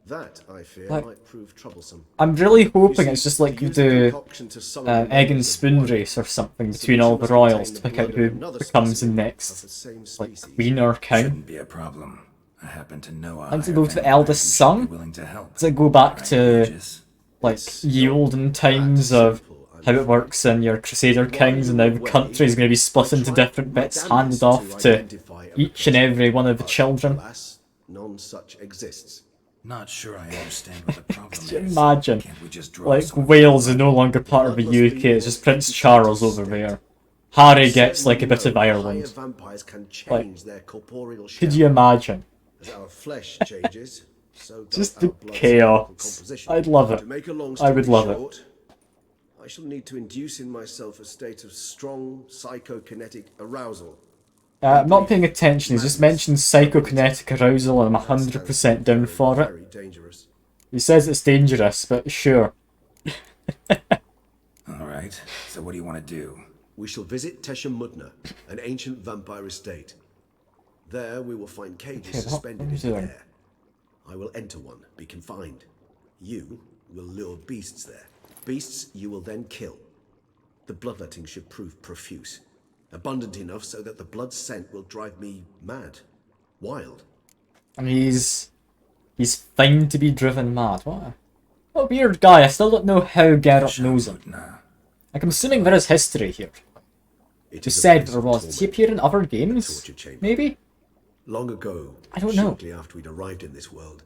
That, I fear, Like- might prove troublesome. I'm really You hoping see, it's just like to you use a do concoction to summon the egg and members of spoon one race or something The between all solution the must royals contain to the pick out blood of who another becomes the specimen next, of the same like, species. queen or king. Shouldn't be a problem. I happen to know a And to higher go to the vampire eldest who should son? be willing to help. Does it go back Right, to, wages? like, It's ye not olden times that of simple, I'm how it afraid. works in your Crusader While Kings, and you now were the away, country is going to be split I into tried different my bits damnedest handed off to identify a each and replacement, every one of the but children. alas, none such exists. Not sure I understand what the problem Could you is. imagine? Can't we just draw Like, some Wales is no longer part of the Blood must be UK, it's just more Prince Charles over consistent. there. Harry gets Certainly like a bit of know higher Ireland. vampires can change their corporeal shell. Could you imagine? As our flesh changes, so does Just our the blood's chaos. composition. I'd love it. To make a long I would story love it. short, I shall need to induce in myself a state of strong psychokinetic arousal. I'm not paying attention, he's just mentioned psychokinetic arousal and I'm 100% down for it. Very dangerous. He says it's dangerous, but sure. Alright, so what do you want to do? We shall visit Tesha Mudna, an ancient vampire estate. There we will find cages Okay, what suspended are in you the doing? air. I will enter one, be confined. You will lure beasts there. Beasts you will then kill. The bloodletting should prove profuse. Abundant enough so that the blood scent will drive me mad. Wild. And he's fine to be driven mad. What a weird guy. I still don't know how Geralt knows him. Nah. Like, I'm assuming there is history here. It Just is a said place there of was. Does he torment. appear in other games? torture chamber. Maybe? Long ago, I don't know. shortly after we'd arrived in this world,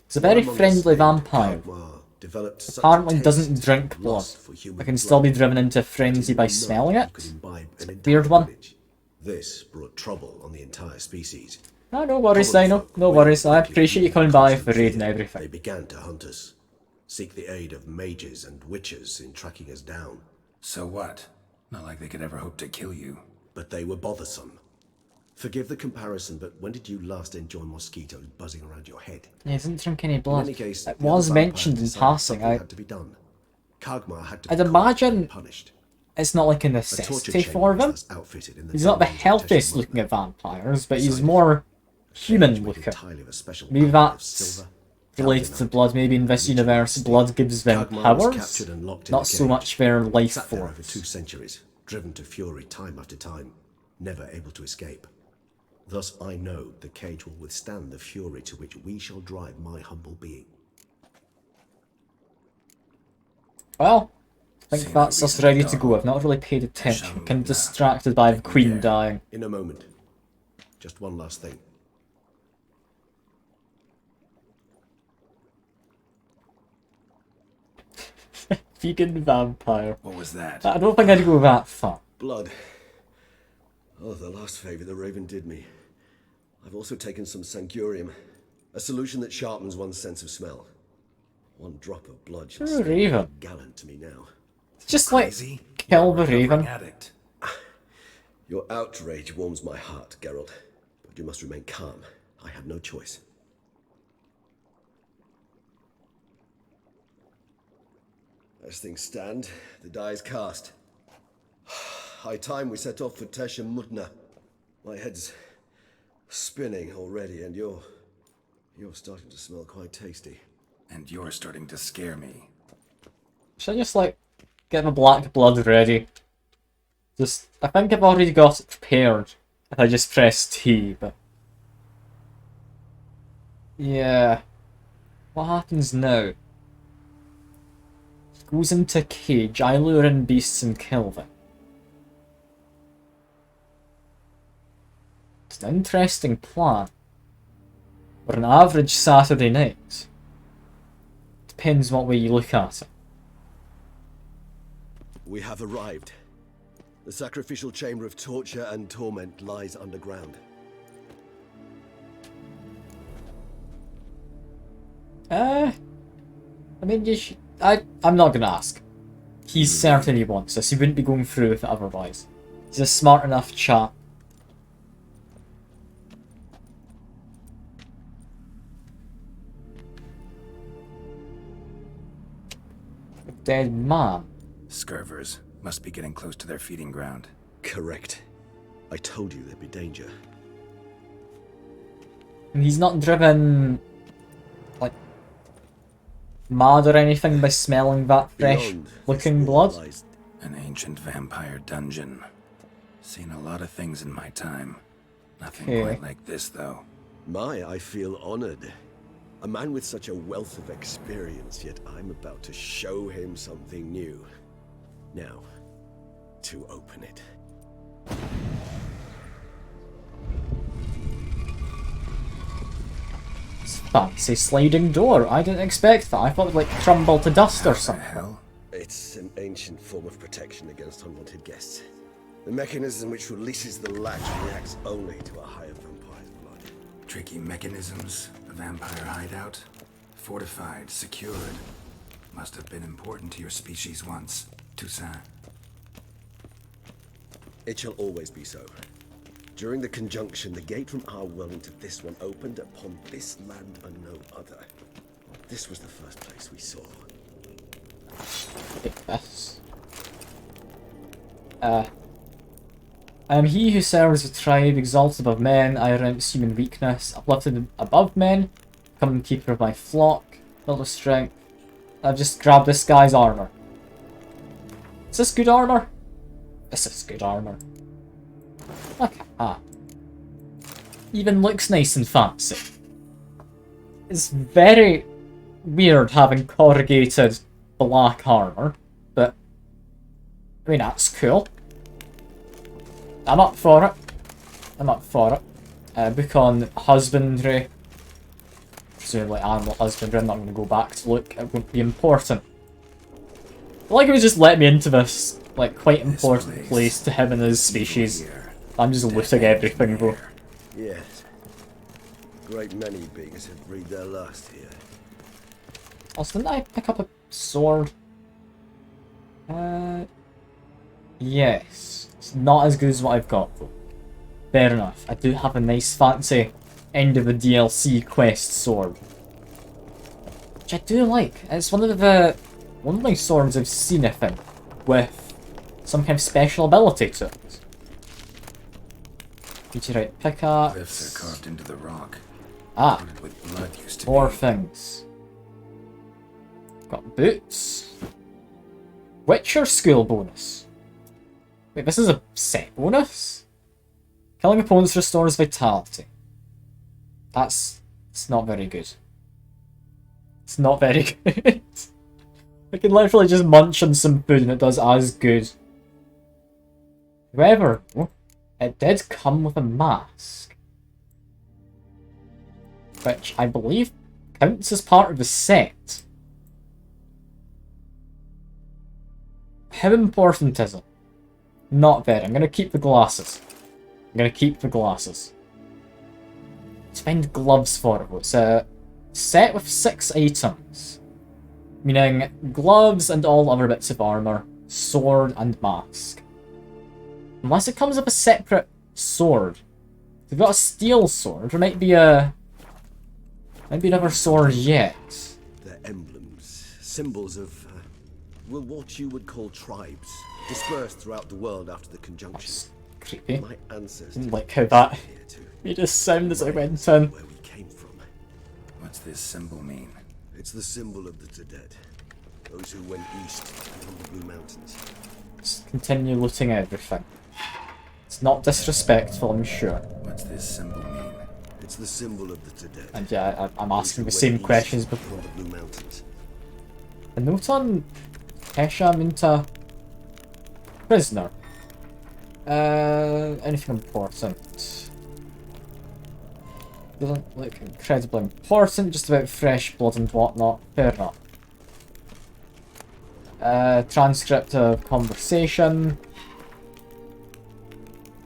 He's a very one among us friendly named vampire. Kagmar developed such a Apparently taste doesn't drink and blood. lust for human But can still blood be driven into that frenzy he by didn't know smelling he it. could imbibe an entire Weird one. village. This brought trouble on the entire species. No, no worries, Common Dino. folk No waited worries. I quietly appreciate you in coming by for constant raiding fear. everything. They began to hunt us, seek the aid of mages and witches in tracking us down. So what? Not like they could ever hope to kill you. But they were bothersome. Forgive the comparison, but when did you last enjoy mosquitoes buzzing around your head? He doesn't drink any In blood. any case, It the other was vampires mentioned in decided passing. something had to be done. Kagmar had to I'd be caught imagine and punished. It's not like a A torture necessity chamber for was them. thus outfitted in the He's not the dungeons of healthiest Tesha looking Mudna. at vampires, but he's Besides, more human Made looking. entirely of a special Maybe powder of that's silver, related to alchemite, blood. Maybe in this and universe, ritualistic. blood gives them Kagmar was powers, captured and locked in not a so cage. much their life Sat there over 2 force. centuries, driven to fury time after time, never able to escape. Thus I know the cage will withstand the fury to which we shall drive my humble being. Well, I think See no that's us reason ready to to go. dawdle. I've not really paid attention. shall I'm kind of move now. distracted by the Take me Queen there. dying. In a moment. Just one last thing. Vegan vampire. What was that? I don't think I'd go that far. Blood. Oh, the last favor the Raven did me. I've also taken some Sancurium, a solution that sharpens one's sense of smell. One drop of blood shall Oh, stay Raven. gallant to me now. It's just like Crazy? kill the You're a recovering Raven. addict. Your outrage warms my heart, Geralt. But you must remain calm. I have no choice. As things stand, the die is cast. High time we set off for Tesh and Mutna. My head's spinning already, and you're starting to smell quite tasty. And you're starting to scare me. Should I just like get my black blood ready? Just, I think I've already got it prepared if I just press T, but... Yeah. What happens now? Goes into cage, I lure in beasts and kill them. It's an interesting plan. For an average Saturday night. Depends what way you look at it. We have arrived. The sacrificial chamber of torture and torment lies underground. I mean, I'm not gonna ask. He's certain he wants this. He wouldn't be going through with it otherwise. He's a smart enough chap. A dead man. Scurvers must be getting close to their feeding ground. Correct. I told you there'd be danger. And he's not driven, like, mad or anything by smelling that fresh Beyond looking this blood. lies An ancient vampire dungeon. Seen a lot of things in my time. Nothing Okay. quite like this, though. I feel honored. A man with such a wealth of experience, yet I'm about to show him something new. Now, to open it. It's a fancy sliding door. I didn't expect that. I thought it would, like, crumble to dust or What the something. hell? It's an ancient form of protection against unwanted guests. The mechanism which releases the latch reacts only to a higher vampire's blood. Tricky mechanisms. A vampire hideout. Fortified, secured. Must have been important to your species once. Toussaint. It shall always be so. During the conjunction, the gate from our world into this one opened upon this land and no other. This was the first place we saw. Yes. I am he who serves the tribe, exalted above men. I renounce human weakness, uplifted above men, become the keeper of my flock, build of strength. I've just grabbed this guy's armor. Is this good armor? This is good armor. Look at that. Even looks nice and fancy. It's very weird having corrugated black armor, but I mean, that's cool. I'm up for it. I'm up for it. Book on husbandry. Presumably animal husbandry. I'm not going to go back to look. It won't be important. I feel like it would just let me into this, like, quite important place to him and his species. Here. I'm just looting everything, though. Yes. Great many beings have breathed their last here. Also, didn't I pick up a sword? Yes. It's not as good as what I've got, though. Fair enough. I do have a nice fancy end of a DLC quest sword. Which I do like. It's one of the only swords I've seen, I think, with some kind of special ability to it. Meteorite pickaxe. Glyphs are carved into the rock. Ah, Coated with blood used to more be. things. Got boots. Witcher skill bonus. Wait, this is a set bonus? Killing opponents restores vitality. It's not very good. It's not very good. I can literally just munch on some food and it does as good. However, it did come with a mask. Which I believe counts as part of the set. How important is it? Not very. I'm going to keep the glasses. Let's find gloves for it. It's a set with 6 items. Meaning gloves and all other bits of armour, sword and mask. Unless it comes with a separate sword. If we've got a steel sword, there might be another sword yet. They're emblems, symbols of, well, what you would call tribes, dispersed throughout the world after the conjunction. That's creepy. My ancestors Didn't like how that here too. made a sound as I went in. Where we came from. What's this symbol mean? It's the symbol of the Tedet, those who went east from the Blue Mountains. Just continue looting everything. It's not disrespectful, I'm sure. What's this symbol mean? It's the symbol of the Tedet. And yeah, I'm asking the Those who same went east questions from before. the Blue Mountains. A note on Kesha Minta. Prisoner. Anything important? Doesn't look incredibly important, just about fresh blood and whatnot. Fair enough. Transcript of conversation.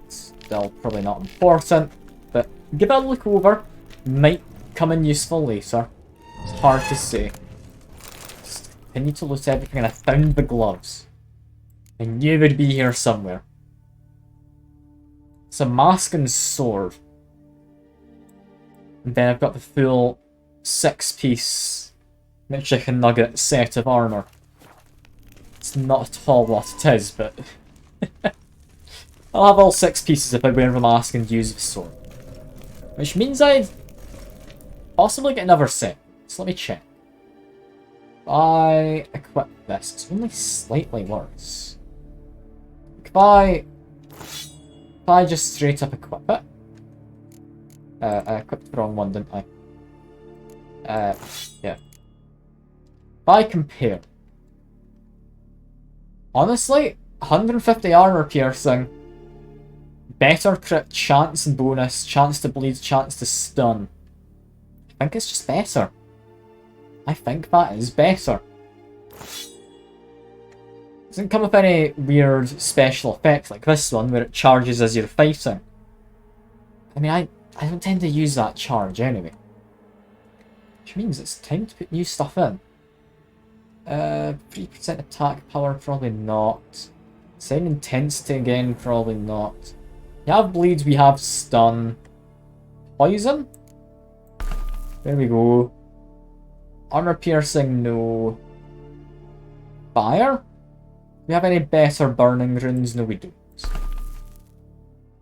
Still probably not important, but give it a look over. Might come in useful later. It's hard to say. Just continue to loot everything, and I found the gloves. I knew they'd be here somewhere. It's a mask and sword. And then I've got the full 6-piece chicken nugget set of armour. It's not at all what it is, but I'll have all 6 pieces if I wear the mask and use the sword. Which means I'd possibly get another set. So let me check. If I equip this, it's only slightly worse. If I just straight up equip it. I equipped the wrong one, didn't I? Yeah. If I compare. Honestly, 150 armor piercing. Better crit chance and bonus, chance to bleed, chance to stun. I think it's just better. I think that is better. Doesn't come with any weird special effects like this one where it charges as you're fighting. I mean, I don't tend to use that charge anyway. Which means it's time to put new stuff in. 3% attack power, probably not. Sound intensity again, probably not. We have bleeds, we have stun. Poison? There we go. Armor piercing, no. Fire? Do we have any better burning runes? No, we don't.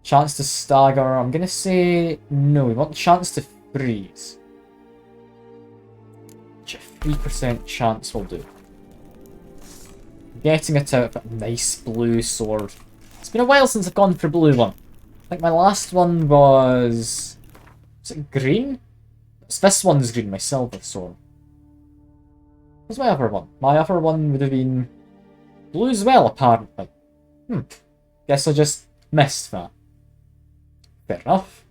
Chance to stagger, I'm gonna say no. We want chance to freeze. Which a 3% chance will do. Getting it out of a nice blue sword. It's been a while since I've gone for a blue one. I think my last one was it green? This one's green, my silver sword. What's my other one? My other one would have been blue as well, apparently. Guess I just missed that. Fair enough.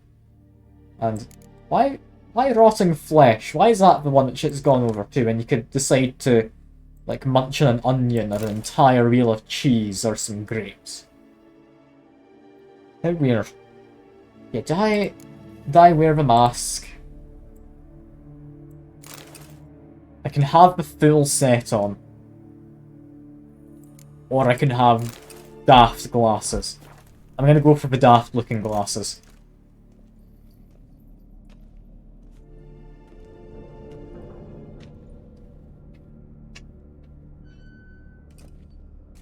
And why rotting flesh? Why is that the one that shit's gone over to when you could decide to like munch on an onion or an entire wheel of cheese or some grapes? How weird. Yeah, do I wear the mask? I can have the full set on. Or I can have daft glasses. I'm gonna go for the daft looking glasses.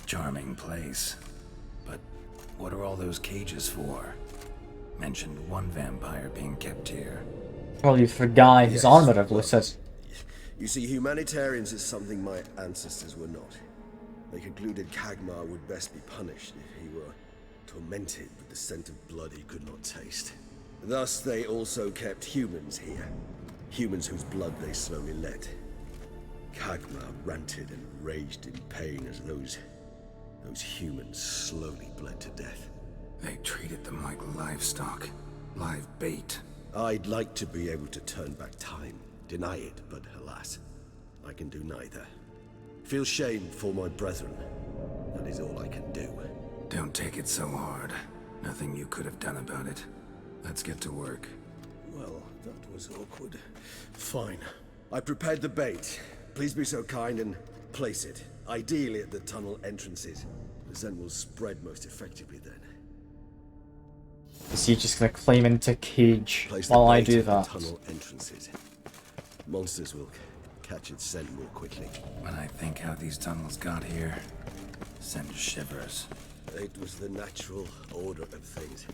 Charming place. But what are all those cages for? Mentioned one vampire being kept here. Probably for a guy whose armour I've looted. You see, humanitarians is something my ancestors were not. They concluded Kagmar would best be punished if he were tormented with the scent of blood he could not taste. Thus they also kept humans here. Humans whose blood they slowly let. Kagma ranted and raged in pain as those humans slowly bled to death. They treated them like livestock. Live bait. I'd like to be able to turn back time, deny it, but alas, I can do neither. Feel shame for my brethren. That is all I can do. Don't take it so hard. Nothing you could have done about it. Let's get to work. Well, that was awkward. Fine. I prepared the bait. Please be so kind and place it. Ideally at the tunnel entrances. The scent will spread most effectively then. Is he just gonna climb into a cage Place the while I bait do at the that? tunnel entrances. Monsters will catch its scent more quickly. When I think how these tunnels got here, send shivers. It was the natural order of things.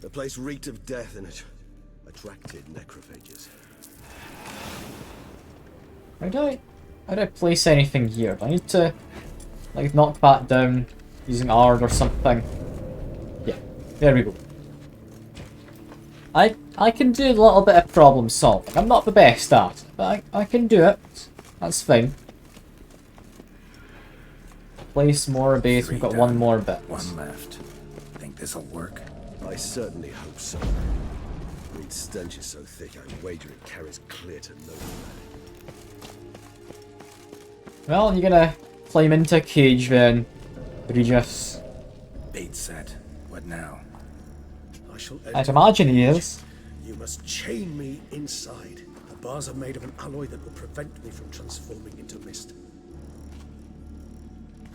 The place reeked of death and it attracted necrophages. How do I place anything here? Do I need to, like, knock that down using Ard or something? Yeah, there we go. I can do a little bit of problem solving. I'm not the best at it, but I can do it. That's fine. Place more bait. We've got Three one done. more bit. One left. Think this'll work? I certainly hope so. Its stench is so thick, I wager it carries clear to nowhere. Well, you're gonna climb into a cage then, Regis. Bait set. What now? I shall I'd imagine he is. You must chain me inside. The bars are made of an alloy that will prevent me from transforming into mist.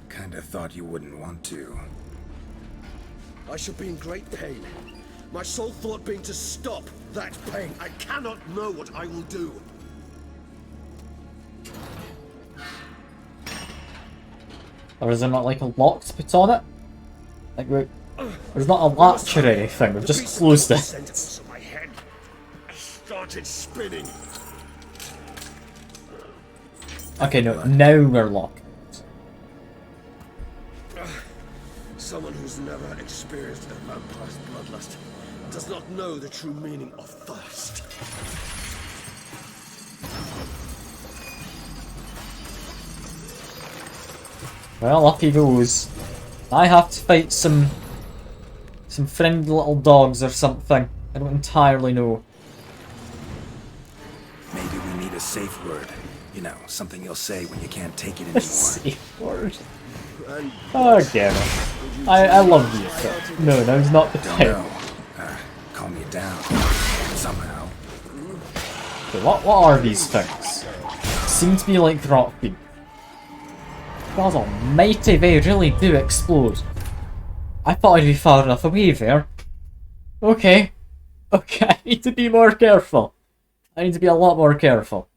Kinda thought you wouldn't want to. I shall be in great pain. My sole thought being to stop that pain. I cannot know what I will do. Or is there not like a lock to put on it? Like there's not a latch or anything, we've just closed it. Sentence of my head. I started spinning. Okay, no, now we're locked. Someone who's never experienced a vampire's bloodlust does not know the true meaning of thirst. Well, up he goes. I have to fight some friendly little dogs or something. I don't entirely know. Maybe we need a safe word. You know, something you'll say when you can't take it anymore. Safe word. Oh, damn it. I love you, sir. No, no, it's not the Don't time. know. Calm you down. Somehow. Okay, what are these things? Seem to be like rock beam. God almighty, they really do explode. I thought I'd be far enough away there. Okay. Okay, I need to be more careful. I need to be a lot more careful.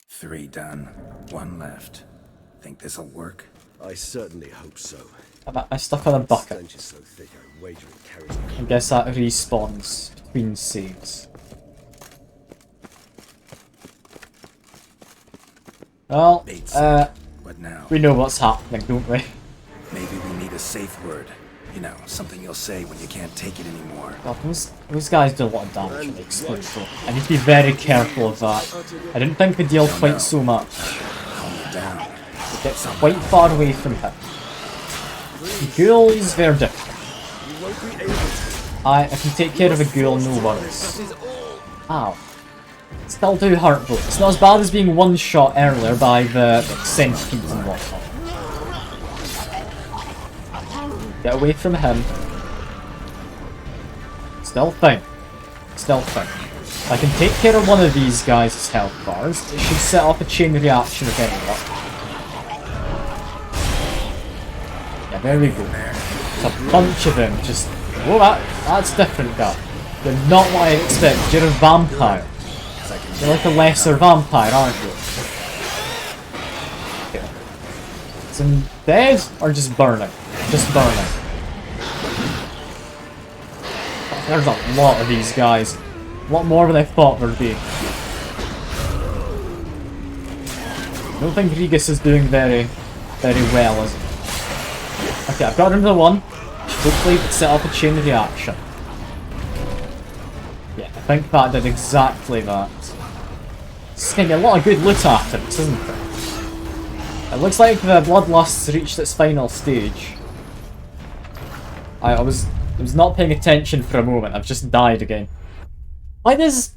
Three done. One left. Think this'll work? I certainly hope so. I'm stuck on a bucket. Stench is so thick, I wager it carries. I guess that respawns between saves. Well, Bait set. What now? we know what's happening, don't we? Maybe we need a safe word. You know, something you'll say when you can't take it anymore. God, those guys do a lot of damage when they explode, so I need to be very careful of that. I didn't think they deal quite so much. Calm you down. It gets quite far away from him. Ghouls, they're different. You won't be able to. I can take care of a ghoul, no worries. Ow. Still do hurt though. It's not as bad as being one-shot earlier by the centipedes and whatnot. Get away from him. Still fine. Still fine. If I can take care of one of these guys' health bars, it should set off a chain reaction of any luck. Yeah, there we go. There's a bunch of them just... Whoa, that's different, guy. You're not what I expect. You're a vampire. You're like a lesser vampire, aren't you? Okay. Is he dead or just burning? Just burning. There's a lot of these guys. A lot more than I thought there'd be. I don't think Regis is doing very well, is it? Okay, I've got rid of the one. Hopefully set up a chain reaction. Yeah, I think that did exactly that. It's going to be a lot of good loot afterwards, isn't it? It looks like the Bloodlust's reached its final stage. I was not paying attention for a moment. I've just died again. Why does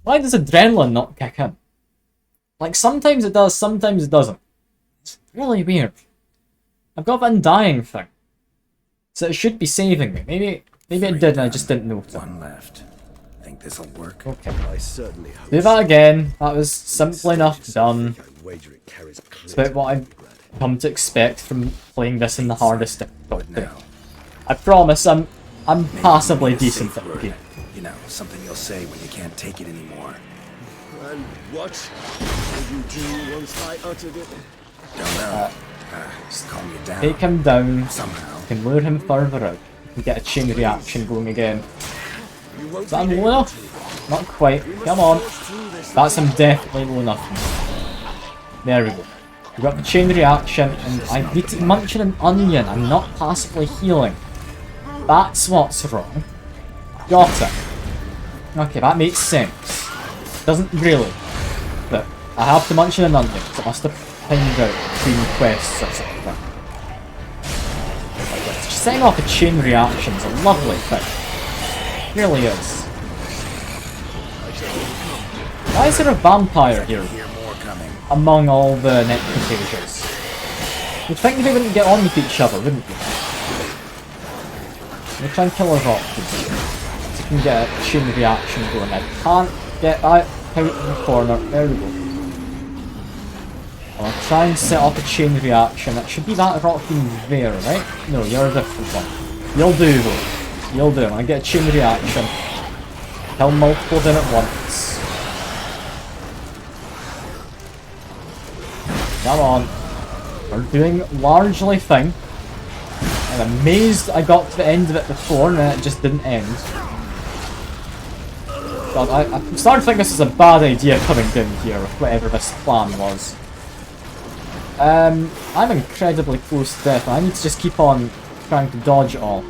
adrenaline not kick in? Like, sometimes it does, sometimes it doesn't. It's really weird. I've got the undying thing. So it should be saving me. Maybe it did and I just didn't notice. One left. Think this'll work? Okay. I certainly hope Do that again. That was simple enough done. I wager it carries clear It's about to what I've come to expect from playing this in the hardest difficulty. Now, I promise I'm passably maybe a decent safe at the word. game. You know, something you'll say when you can't take it anymore. And what would you do once I uttered it? Don't know. Just calm you down. Take him down. Somehow. You can lure him further out. You can get a chain reaction going again. You won't Is that be low able enough? Not quite. Come on. That's him definitely low enough. There we go. We got the chain reaction, and I need to munching an onion. I'm not passively healing. That's what's wrong. Got it. Okay, that makes sense. Doesn't really. But I have to munch an onion, so I must have pinged out between quests or something. Setting off a chain reaction is a lovely thing. It really is. Why is there a vampire here Hear more coming. among all the necrophages? You'd think they wouldn't get on with each other, wouldn't you? We'll try and kill her off. So you can get a chain reaction going. I can't get that out of the corner. There we go. I'll try and set up a chain reaction. That should be that rock being there, right? No, you're a different one. You'll do though. You'll do. I get a chain reaction. Kill multiple of them at once. Come on. We're doing largely fine. I'm amazed I got to the end of it before and then it just didn't end. God, I'm starting to think this is a bad idea coming down here with whatever this plan was. I'm incredibly close to death. I need to just keep on trying to dodge it all.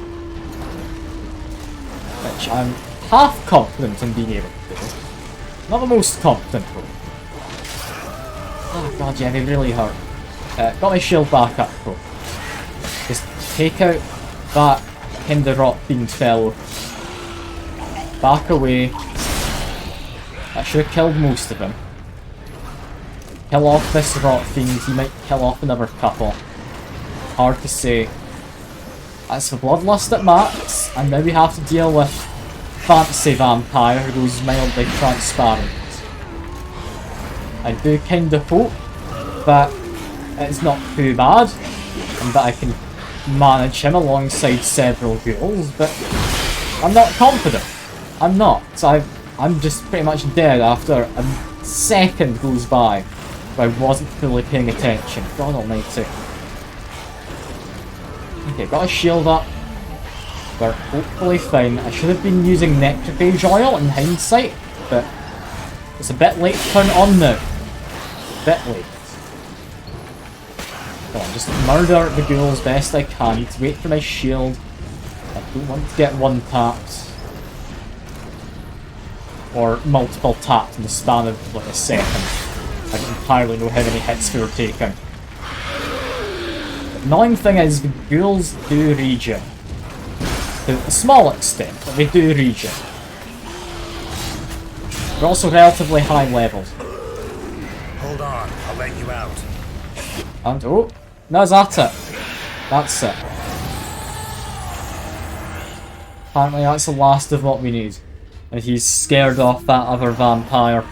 Which I'm half confident in being able to do. Not the most confident though. Oh god, yeah, they really hurt. Got my shield back up though. Just take out that hinder rock being fellow. Back away. That should have killed most of them. Kill off this rot fiend, he might kill off another couple. Hard to say. That's the bloodlust at max, and now we have to deal with fantasy vampire who goes mildly transparent. I do kinda hope that it's not too bad, and that I can manage him alongside several ghouls, but I'm not confident. I'm not. I'm just pretty much dead after a second goes by. I wasn't fully paying attention. God almighty. Okay, got a shield up. We're hopefully fine. I should have been using necrophage oil in hindsight, but it's a bit late to turn it on now. Bit late. Come on, just murder the ghouls best I can. Need to wait for my shield. I don't want to get one tapped. Or multiple tapped in the span of like a second. I don't entirely know how many hits we were taking. The annoying thing is the ghouls do regen. To a small extent, but they do regen. They're also relatively high levels. Hold on, I'll let you out. And oh, no, that's it. That's it. Apparently that's the last of what we need. And he's scared off that other vampire.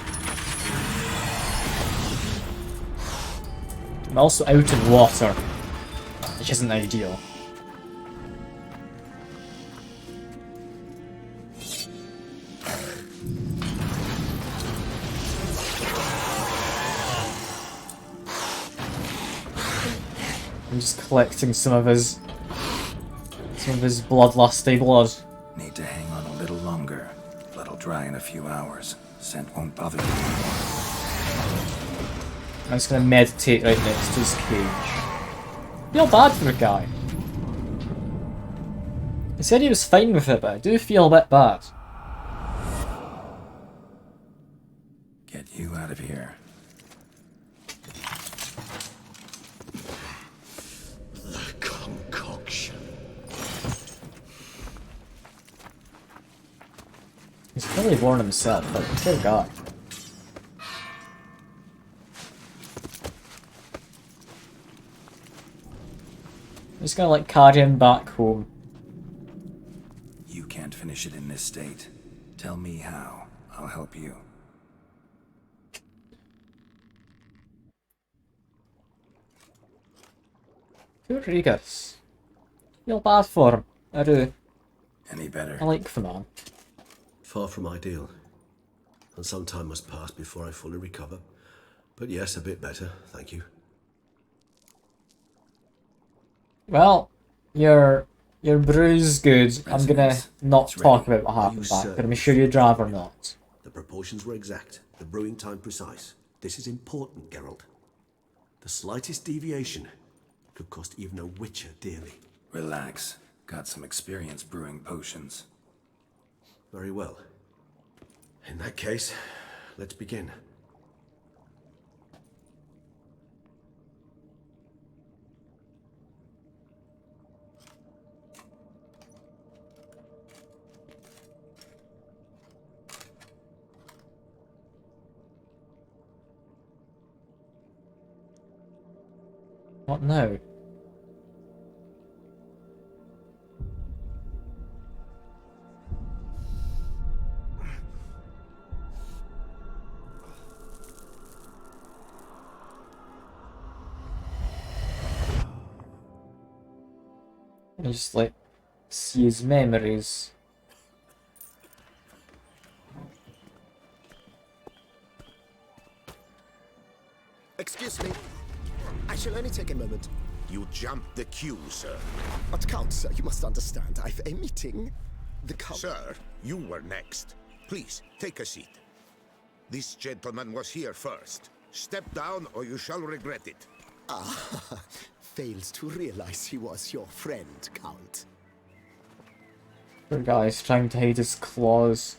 I'm also out of water, which isn't ideal. I'm just collecting some of his bloodlusty blood. Need to hang on a little longer. Blood'll dry in a few hours. Scent won't bother you anymore. I'm just gonna meditate right next to his cage. Feel bad for the guy. He said he was fine with it, but I do feel a bit bad. Get you out of here. The concoction. He's clearly born himself, but poor guy. I'm just gonna like carry him back home. You can't finish it in this state. Tell me how. I'll help you. Poor Regis. Feel bad for him. I do. Any better? I like the man. Far from ideal. And some time must pass before I fully recover. But yes, a bit better, thank you. Well, your brew's good. I'm gonna not It's talk ready. about what Are happened you back, certain? but I'm sure you'd rather not. The proportions were exact, the brewing time precise. This is important, Geralt. The slightest deviation could cost even a witcher dearly. Relax. Got some experience brewing potions. Very well. In that case, let's begin. What now? You just like see his memories. Excuse me. I shall only take a moment. You jumped the queue, sir. But Count, sir, you must understand. I've a meeting. The Count... Sir, you were next. Please, take a seat. This gentleman was here first. Step down or you shall regret it. Ah, fails to realize he was your friend, Count. Poor guy's trying to hide his claws.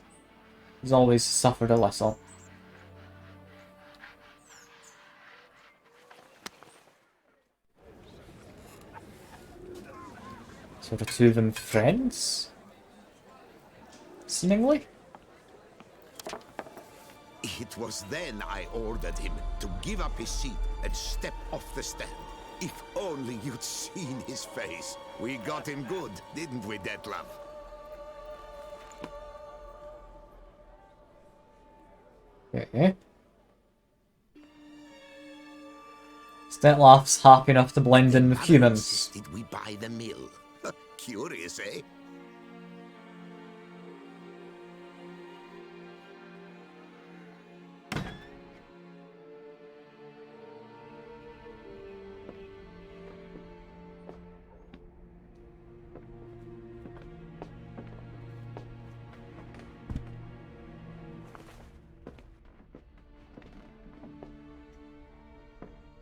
He's always suffered a little. So the two of them friends? Seemingly? It was then I ordered him to give up his seat and step off the stand. If only you'd seen his face. We got him good, didn't we, Detlef? Okay. Stetlaf's happy enough to blend in with humans. Did we buy the mill? Curious, eh?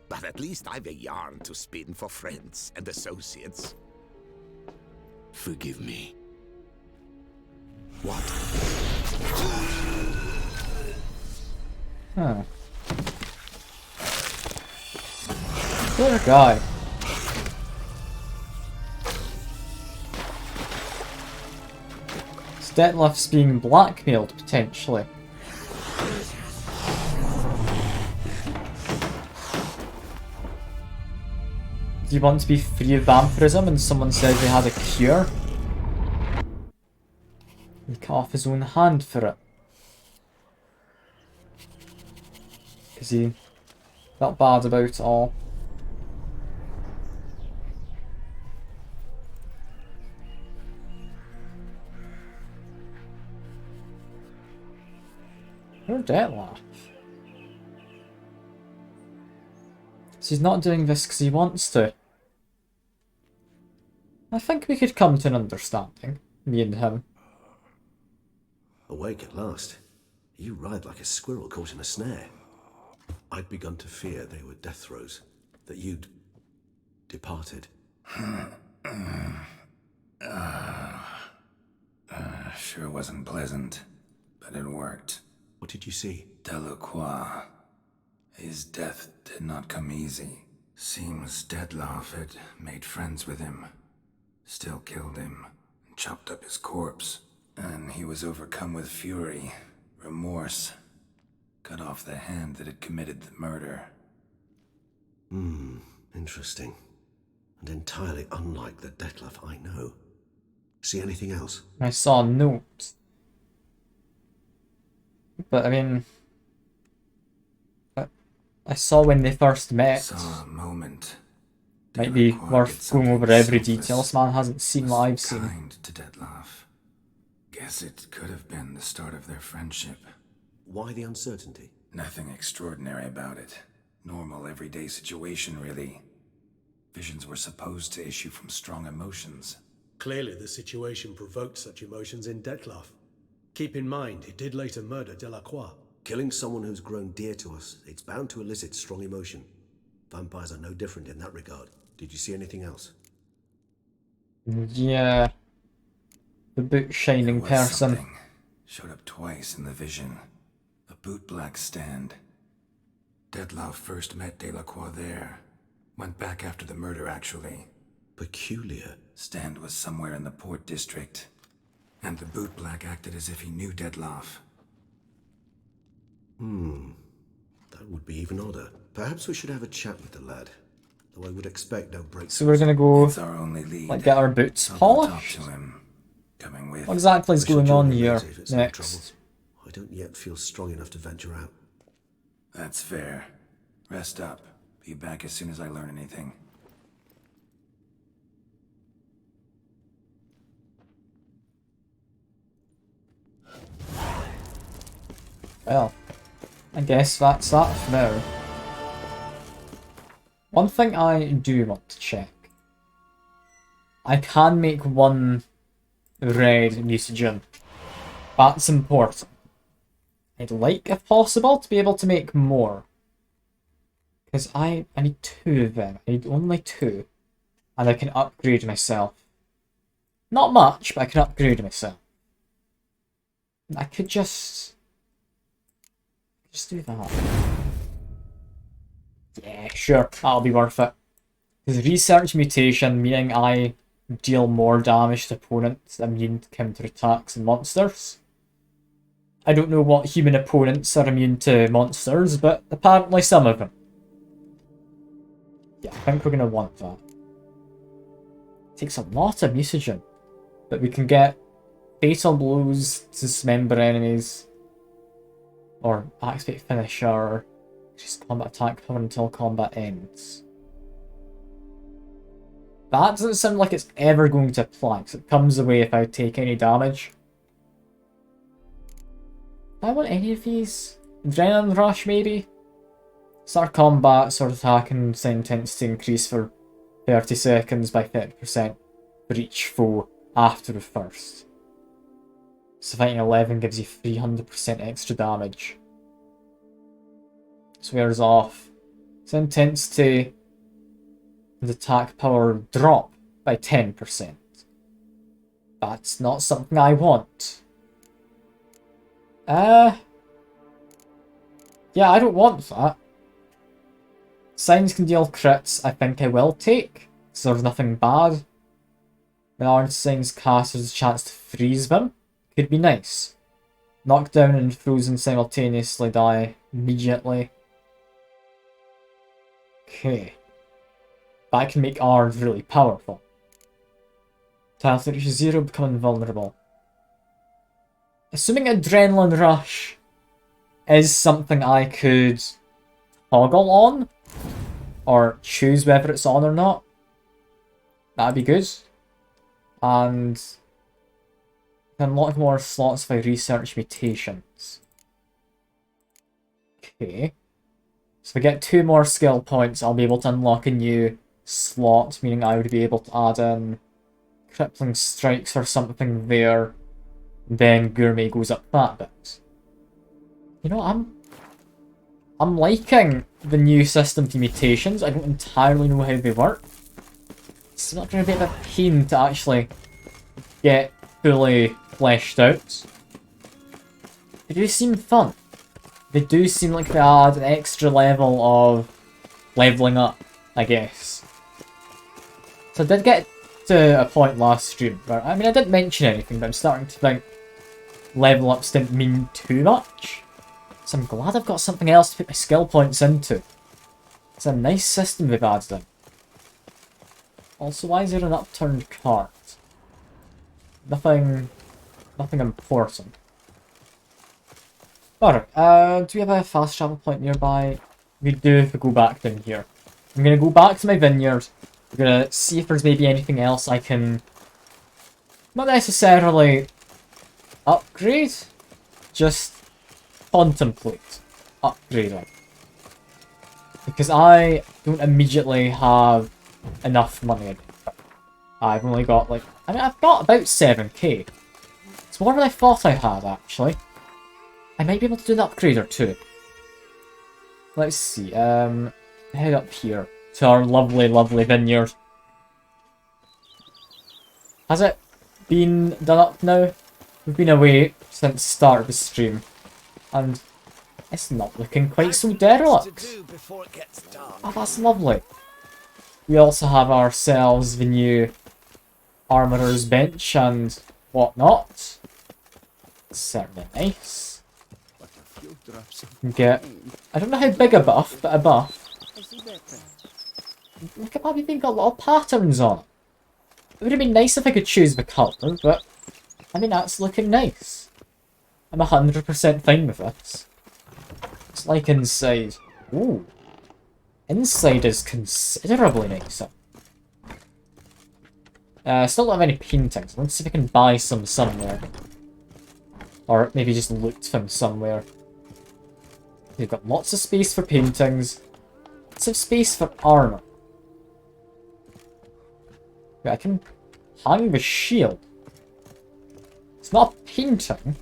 But at least I've a yarn to spin for friends and associates. Forgive me. What? Huh. Poor guy. Stetlaf's being blackmailed, potentially. Do you want to be free of vampirism and someone says they had a cure? He cut off his own hand for it. Because he felt bad about it all. Poor Detlef. So he's not doing this because he wants to. I think we could come to an understanding, me and him. Awake at last. You ride like a squirrel caught in a snare. I'd begun to fear they were death throes, that you'd departed. Sure wasn't pleasant, but it worked. What did you see? Delacroix. His death did not come easy. Seems Dettlaff had made friends with him. Still killed him, and chopped up his corpse. And he was overcome with fury, remorse. Cut off the hand that had committed the murder. Interesting. And entirely unlike the Dettlaff I know. See anything else? I saw a note. But I mean, I saw when they first met. Saw a moment. Might be Delacroix worth did going over something every selfless. detail. This man hasn't seen what I've Was seen. kind to Dettlaff. Guess it could have been the start of their friendship. Why the uncertainty? Nothing extraordinary about it. Normal, everyday situation, really. Visions were supposed to issue from strong emotions. Clearly the situation provoked such emotions in Dettlaff. Keep in mind, he did later murder Delacroix. Killing someone who's grown dear to us, it's bound to elicit strong emotion. Vampires are no different in that regard. Did you see anything else? Yeah. The boot shining There was person. something. Showed up twice in the vision. A bootblack stand. Dettlaff first met Delacroix there. Went back after the murder, actually. Peculiar. Stand was somewhere in the port district. And the bootblack acted as if he knew Dettlaff. That would be even odder. Perhaps we should have a chat with the lad. Though I would expect no break. So we're gonna go, It's our only lead. like, get our boots I'll go talk polished? to him. Coming with. What exactly is I shall going join on you here later if it's no trouble. next? I don't yet feel strong enough to venture out. That's fair. Rest up. Be back as soon as I learn anything. Well, I guess that's that for now. One thing I do want to check. I can make one red mutagen. That's important. I'd like, if possible, to be able to make more. Because I need 2 of them. I need only 2. And I can upgrade myself. Not much, but I can upgrade myself. I could just do that. Yeah, sure, that'll be worth it. Because research mutation, meaning I deal more damage to opponents immune to counterattacks and monsters. I don't know what human opponents are immune to monsters, but apparently some of them. Yeah, I think we're going to want that. Takes a lot of mutagen, but we can get fatal blows to dismember enemies, or activate finisher, just combat attack power until combat ends. That doesn't sound like it's ever going to apply, because it comes away if I take any damage. Do I want any of these? Adrenaline Rush, maybe? Start combat, sword attack, and intensity increase for 30 seconds by 30% for each foe after the first. So fighting 11 gives you 300% extra damage. Swears off. So intensity and attack power drop by 10%. That's not something I want. Yeah, I don't want that. Signs can deal crits, I think I will take, because there's nothing bad. When Orange Signs cast, there's a chance to freeze them. Could be nice. Knockdown and frozen simultaneously die immediately. Okay. That can make Ard really powerful. Talent reaches 0, become invulnerable. Assuming Adrenaline Rush is something I could toggle on, or choose whether it's on or not, that'd be good. And unlock more slots if I research mutations. Okay. So if I get 2 more skill points, I'll be able to unlock a new slot, meaning I would be able to add in crippling strikes or something there. Then gourmet goes up that bit. You know, I'm liking the new system for mutations. I don't entirely know how they work. It's not going to be a bit of a pain to actually get fully fleshed out. They do seem fun. They do seem like they add an extra level of leveling up, I guess. So I did get to a point last stream where, I mean, I didn't mention anything, but I'm starting to think level ups didn't mean too much. So I'm glad I've got something else to put my skill points into. It's a nice system they've added in. Also, why is there an upturned cart? Nothing important. Alright, do we have a fast travel point nearby? We do if we go back down here. I'm gonna go back to my vineyard. We're gonna see if there's maybe anything else I can... not necessarily upgrade, just contemplate upgrading. Because I don't immediately have enough money. I've only got like... I mean, I've got about 7k. It's more than I thought I had, actually. I might be able to do an upgrade or two. Let's see, head up here to our lovely, lovely vineyard. Has it been done up now? We've been away since the start of the stream, and it's not looking quite so derelict. Oh, that's lovely. We also have ourselves the new armourer's bench and whatnot. It's certainly nice. Get, I don't know how big a buff, but a buff. Look at that, we've even got a lot of patterns on it. It would have been nice if I could choose the colour, but I mean, that's looking nice. I'm 100% fine with this. It's like inside. Ooh. Inside is considerably nicer. Still don't have any paintings. Let's see if I can buy some somewhere. Or maybe just loot them somewhere. We've got lots of space for paintings. Lots of space for armour. Yeah, I can hang the shield. It's not a painting.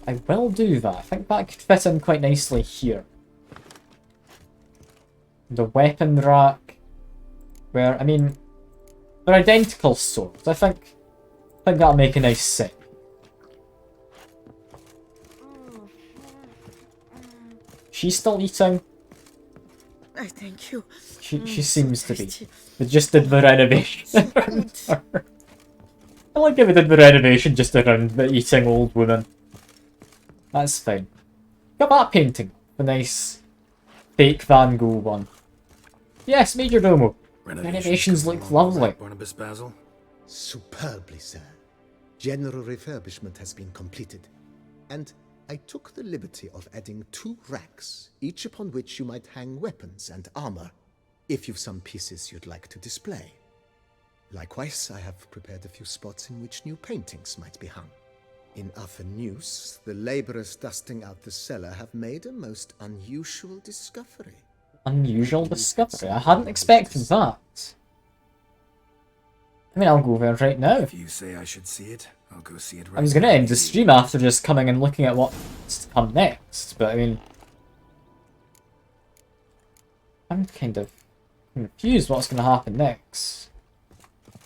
I will do that. I think that could fit in quite nicely here. The weapon rack. Where, I mean, they're identical swords. I think that'll make a nice set. She's still eating. I thank you. She seems to be. They just did the renovation around her. I like if they did the renovation just around the eating old woman. That's fine. Got that painting. The nice fake Van Gogh one. Yes, Major Domo. Renovations look lovely. Barnabas Basil? Superbly, sir. General refurbishment has been completed, and I took the liberty of adding 2 racks, each upon which you might hang weapons and armor, if you've some pieces you'd like to display. Likewise, I have prepared a few spots in which new paintings might be hung. In other news, the laborers dusting out the cellar have made a most unusual discovery. Unusual discovery? I hadn't expected that. I mean, I'll go there right now. If you say I should see it, I'll go see it right now. I was gonna end the stream after just coming and looking at what's to come next, but I mean... I'm kind of confused what's gonna happen next.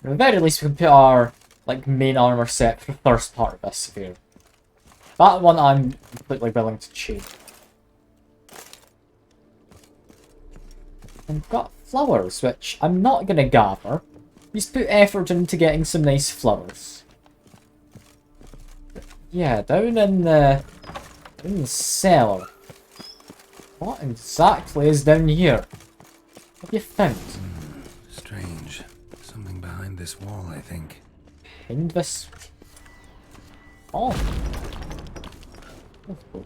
At the very least we can put our, like, main armour set for the first part of this sphere. That one I'm completely willing to change. I've got flowers, which I'm not gonna gather. Just put effort into getting some nice flowers. But yeah, down in the cellar. What exactly is down here? What have you found? Strange. Something behind this wall, I think. Behind this... Oh.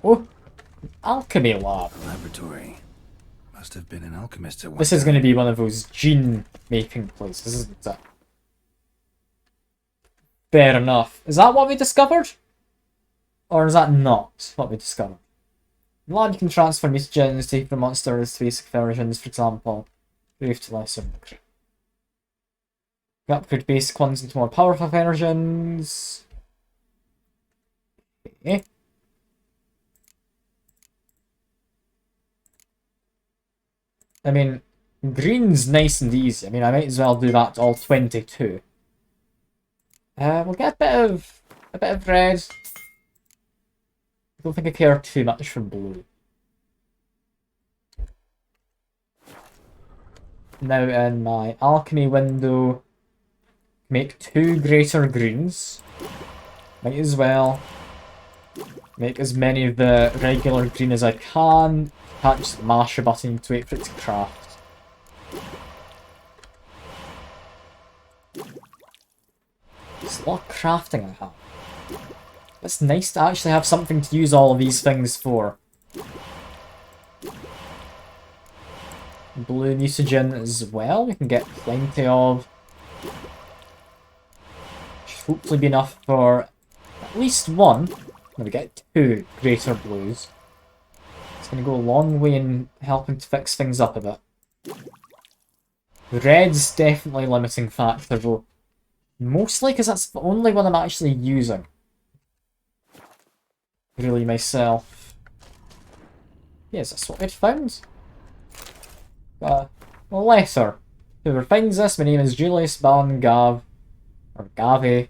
Oh. Alchemy lab. Laboratory. Must have been an alchemist at one This is time. going to be one of those gene-making places, isn't it? Fair enough. Is that what we discovered? Or is that not what we discovered? In the lab you can transfer mutagens, take from monsters to basic versions, for example. Move to lesser. You upgrade basic ones into more powerful versions. Okay. I mean, green's nice and easy. I mean, I might as well do that to all 22. We'll get a bit of red. I don't think I care too much for blue. Now in my alchemy window, make 2 greater greens. Might as well make as many of the regular green as I can. Can't just mash a button to wait for it to craft. There's a lot of crafting I have. It's nice to actually have something to use all of these things for. Blue Mucigen as well, we can get plenty of. Should hopefully be enough for at least one. We get 2 greater blues. It's going to go a long way in helping to fix things up a bit. Red's definitely a limiting factor though. Mostly because that's the only one I'm actually using. Really myself. Yeah, is this what we'd found? A letter. Whoever finds this, my name is Julius Ban Gav, or Gavi.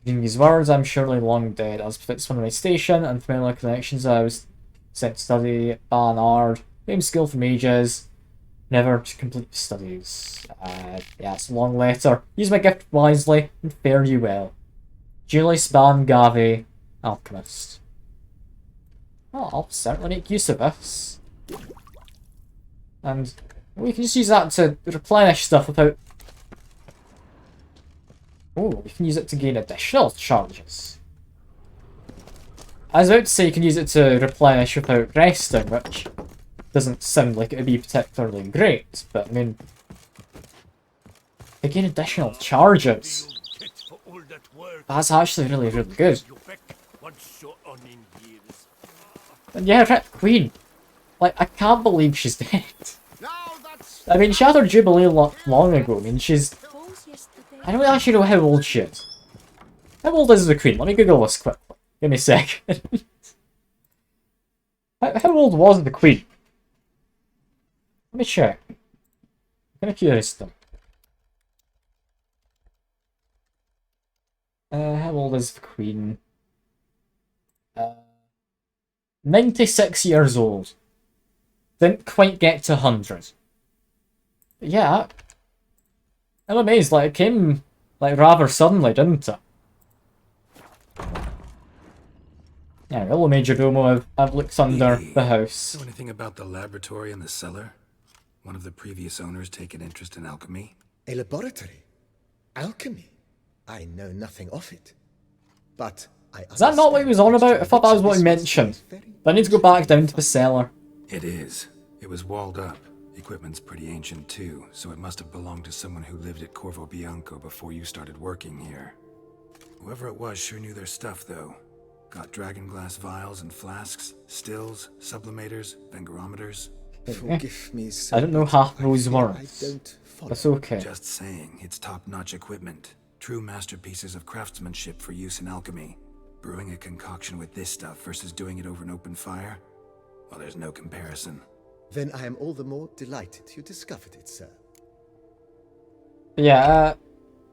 Reading these words, I'm surely long dead, as befits one of my station and familiar connections. I was sent to study Banard, named skill for mages, never to complete studies. Yeah, it's a long letter. Use my gift wisely and fare you well. Julius Ban Gavi, alchemist. Well, I'll certainly make use of this. And we can just use that to replenish stuff without... Oh, we can use it to gain additional charges. I was about to say you can use it to replenish without resting, which doesn't sound like it would be particularly great, but I mean... They gain additional charges. That's actually really, really good. And yeah, Rip Queen. Like, I can't believe she's dead. I mean, she had her Jubilee long ago. I mean, she's... I don't actually know how old she is. How old is the Queen? Let me Google this quickly. Give me a second. How old was the Queen? Let me check. I'm kind of curious though. How old is the Queen? 96 years old. Didn't quite get to 100. But yeah, I'm amazed. Like, it came like rather suddenly, didn't it? Yeah, hello Major Domo. I've looked under the house. Know anything about the laboratory in the cellar? One of the previous owners take an interest in alchemy? A laboratory? Alchemy? I know nothing of it. But I Is that not what he was on about? I thought that was what he mentioned. But I need to go back down to the cellar. It is. It was walled up. Equipment's pretty ancient too, so it must have belonged to someone who lived at Corvo Bianco before you started working here. Whoever it was sure knew their stuff though. Got dragonglass vials and flasks, stills, sublimators, vengerometers. Forgive me, sir, I don't know half those words. I don't follow. That's okay. Just saying, it's top-notch equipment. True masterpieces of craftsmanship for use in alchemy. Brewing a concoction with this stuff versus doing it over an open fire? Well, there's no comparison. Then I am all the more delighted you discovered it, sir. Yeah,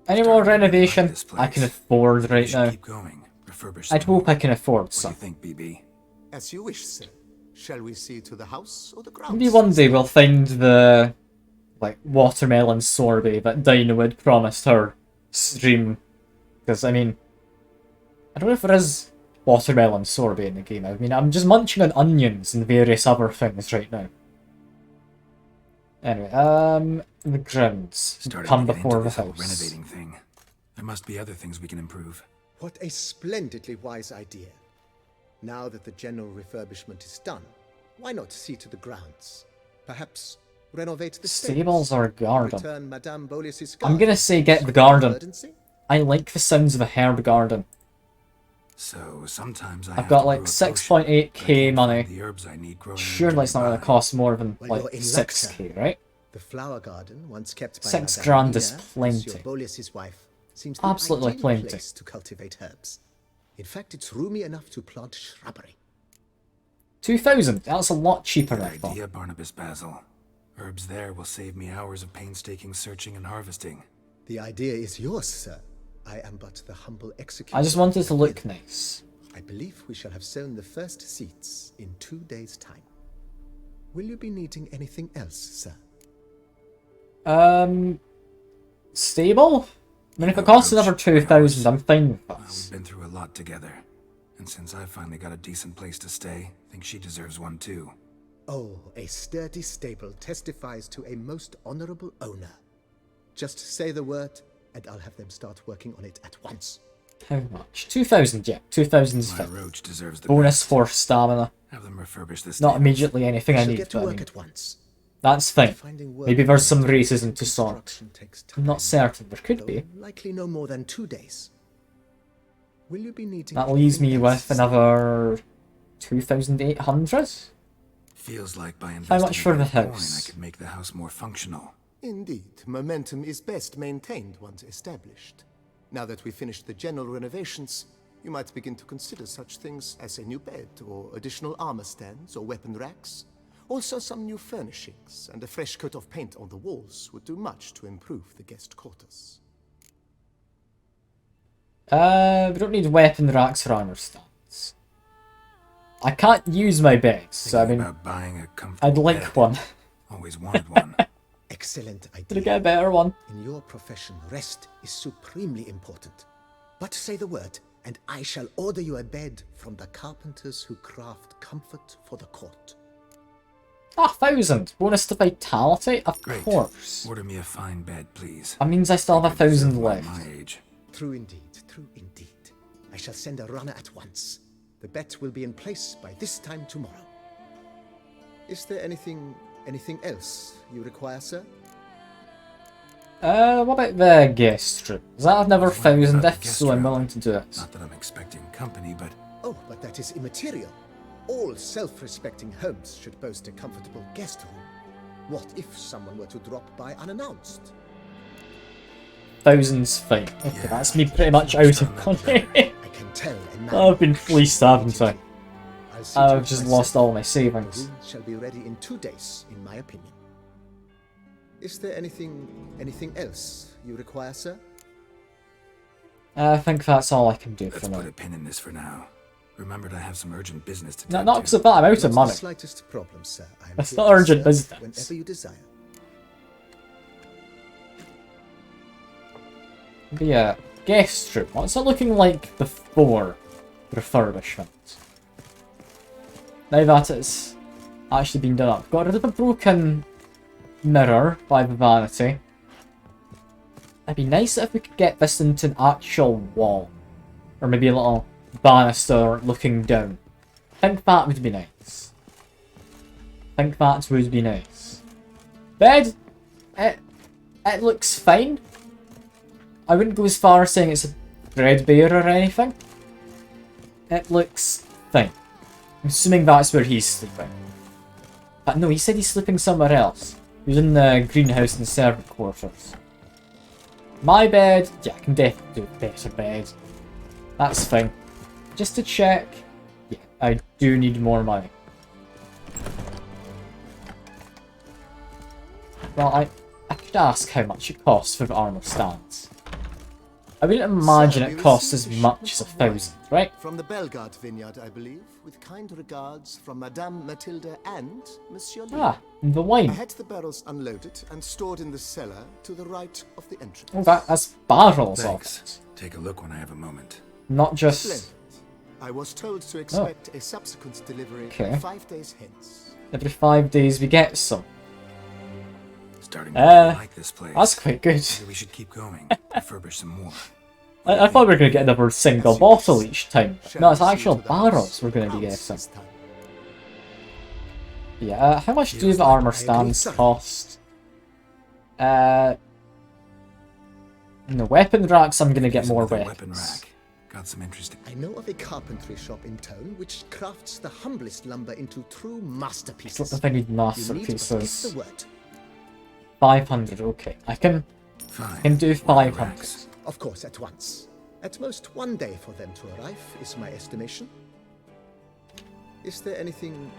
any more renovation I can afford right now. Keep going. Refurbish I'd hope I can afford What do some. you think, BB? As you wish, sir. Shall we see to the house or the grounds? Maybe one day we'll find the like watermelon sorbet that Dinah had promised her stream. Because I mean, I don't know if there is watermelon sorbet in the game. I mean, I'm just munching on onions and various other things right now. Anyway, the grounds come before the house. Renovating thing. There must be other things we can improve. What a splendidly wise idea. Now that the general refurbishment is done, why not see to the grounds? Perhaps renovate the Stables or garden? Return Madame Bolis's I'm gonna garden. say get the garden. Emergency? I like the sounds of a herb garden. So sometimes I've got like 6.8k money. The herbs I need growing Surely it's not going to cost more than Well, like you're in luck, 6k, right? The flower garden, once kept by 6 Madame grand is Nina, plenty. Monsieur Bolis's wife, seems Absolutely the ideal plenty. place to cultivate herbs. In fact, it's roomy enough to plant shrubbery. 2,000. That's a lot cheaper Good than I thought. idea, Barnabas Basil. Herbs there will save me hours of painstaking searching and harvesting. The idea is yours, sir. I am but the humble executioner. I just wanted to look nice. I believe we shall have sown the first seeds in 2 days' time. Will you be needing anything else, sir? Stable? I mean, if it costs another 2,000, I'm fine with Well, this. we've been through a lot together. And since I finally got a decent place to stay, I think she deserves one too. Oh, a sturdy stable testifies to a most honorable owner. Just say the word, and I'll have them start working on it at once. How much? 2,000, yeah. 2,000 is My fine. roach deserves the Bonus best. for stamina. Have them refurbish this. Not immediately anything I Shall need, get to but I work mean, at once. that's fine. Finding work Maybe there's some racism to sort. construction takes I'm not time, certain, there could be. though likely no more than 2 days. Will you be needing That leaves me anything with else? another 2,800? Feels like by How investing much for in the Bitcoin, house? I could make the house more functional. Indeed, momentum is best maintained once established. Now that we've finished the general renovations, you might begin to consider such things as a new bed, or additional armor stands, or weapon racks. Also, some new furnishings and a fresh coat of paint on the walls would do much to improve the guest quarters. We don't need weapon racks or armor stands. I can't use my beds, so I Thinking mean, about buying a comfortable I'd like bed. one. Always wanted one. Excellent Did I idea. get a better one? In your profession, rest is supremely important. But say the word, and I shall order you a bed from the carpenters who craft comfort for the court. 1,000! Bonus to vitality? Of Great. course. Order me a fine bed, please. That means I still have I 1,000 deserve one left. my age. True indeed, true indeed. I shall send a runner at once. The bet will be in place by this time tomorrow. Is there anything else you require, sir? What about the guest room? Does that have another What about 1,000? the If guest so, I'm room? willing to do it. Not that I'm expecting company, but Oh, but that is immaterial. All self-respecting homes should boast a comfortable guest room. What if someone were to drop by unannounced? 1,000's fine. Okay, Yeah, that's me pretty much out of money. I can tell a man I've been fleeced, haven't I? I'll see to I've it just myself. lost all my The savings. room shall be ready in 2 days, in my opinion. Is there anything else you require, sir? I think that's all I can do let's for put now. a pin in this for now. Remembered I have some urgent business to No, tend not to. because of that, I'm out Not of money. the slightest problem, sir. I am That's here not to urgent serve business. whenever you desire. But yeah, guest room. What's it looking like before refurbishment? Now that it's actually been done up. Got rid of a broken mirror by the vanity. It'd be nice if we could get this into an actual wall. Or maybe a little banister looking down. I think that would be nice. I think that would be nice. Bed! It looks fine. I wouldn't go as far as saying it's a threadbare or anything. It looks fine. I'm assuming that's where he's sleeping. But no, he said he's sleeping somewhere else. He was in the greenhouse and servant quarters. My bed, yeah, I can definitely do a better bed. That's fine. Just to check, yeah, I do need more money. Well, I could ask how much it costs for the armor stands. I wouldn't imagine Sir, it we costs as received a much as shipment of 1,000, right? From the Bellegarde vineyard, I believe, with kind regards from Madame Mathilde and Monsieur Lee. Ah, and the I wine. had the barrels unloaded and stored in the cellar to the right of the entrance. Oh, that's barrels of Thanks. it. Take a look when I have a moment. Not just... Splendid. I was told to expect a subsequent delivery Okay. 5 days hence. Every 5 days we get some. Starting to really like this place. That's quite good. Maybe we should keep going. Refurbish some more. I thought we were going to get another single As you bottle wish. each time. Shall No, it's we see actual to the house barrels we're going to be counts getting. this time? Yeah, how much do Feels the like armor I agree, stands sir. cost? No, weapon racks I'm going to get Here's more another weapons. weapon rack. Got some interesting. I know of a carpentry shop in town which crafts the humblest lumber into true I don't masterpieces. know if I need You need but masterpieces. give the word. 500, okay. I can Fine. do Weapon 500. racks. Of course, at once. At most 1 day for them to arrive is my estimation. Is there anything...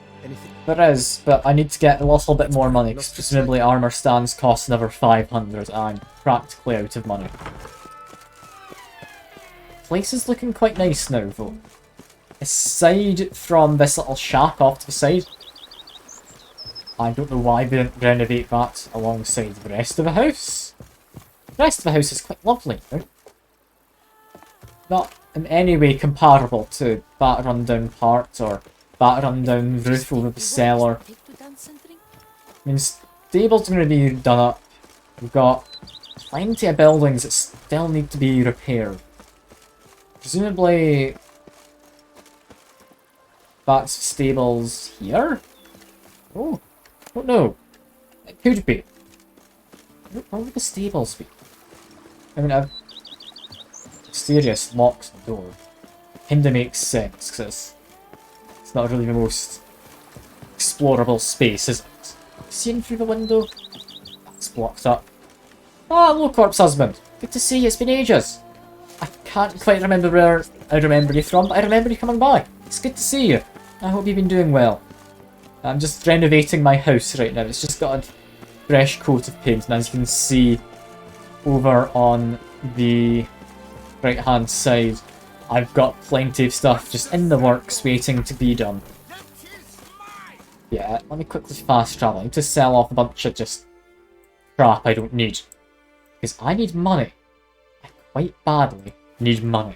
There is, but I need to get a little bit more money, because presumably armor stands cost another 500, and I'm practically out of money. Place is looking quite nice now, though. Aside from this little shack off to the side, I don't know why we didn't renovate that alongside the rest of the house. The rest of the house is quite lovely, though. Not in any way comparable to that rundown part or that rundown roof over the cellar. I mean, stable's going to be done up. We've got plenty of buildings that still need to be repaired. Presumably, that's stables here? Oh, I don't know. It could be. Where would the stables be? I mean, I've... Mysterious locks the door. Kinda makes sense, because it's not really the most explorable space, is it? Seeing through the window? That's blocked up. Ah, hello, corpse husband. Good to see you, it's been ages. I can't quite remember where I remember you from, but I remember you coming by. It's good to see you. I hope you've been doing well. I'm just renovating my house right now. It's just got a fresh coat of paint, and as you can see over on the right hand side, I've got plenty of stuff just in the works waiting to be done. Yeah, let me quickly fast travel. I need to sell off a bunch of just crap I don't need. Because I need money. I quite badly need money.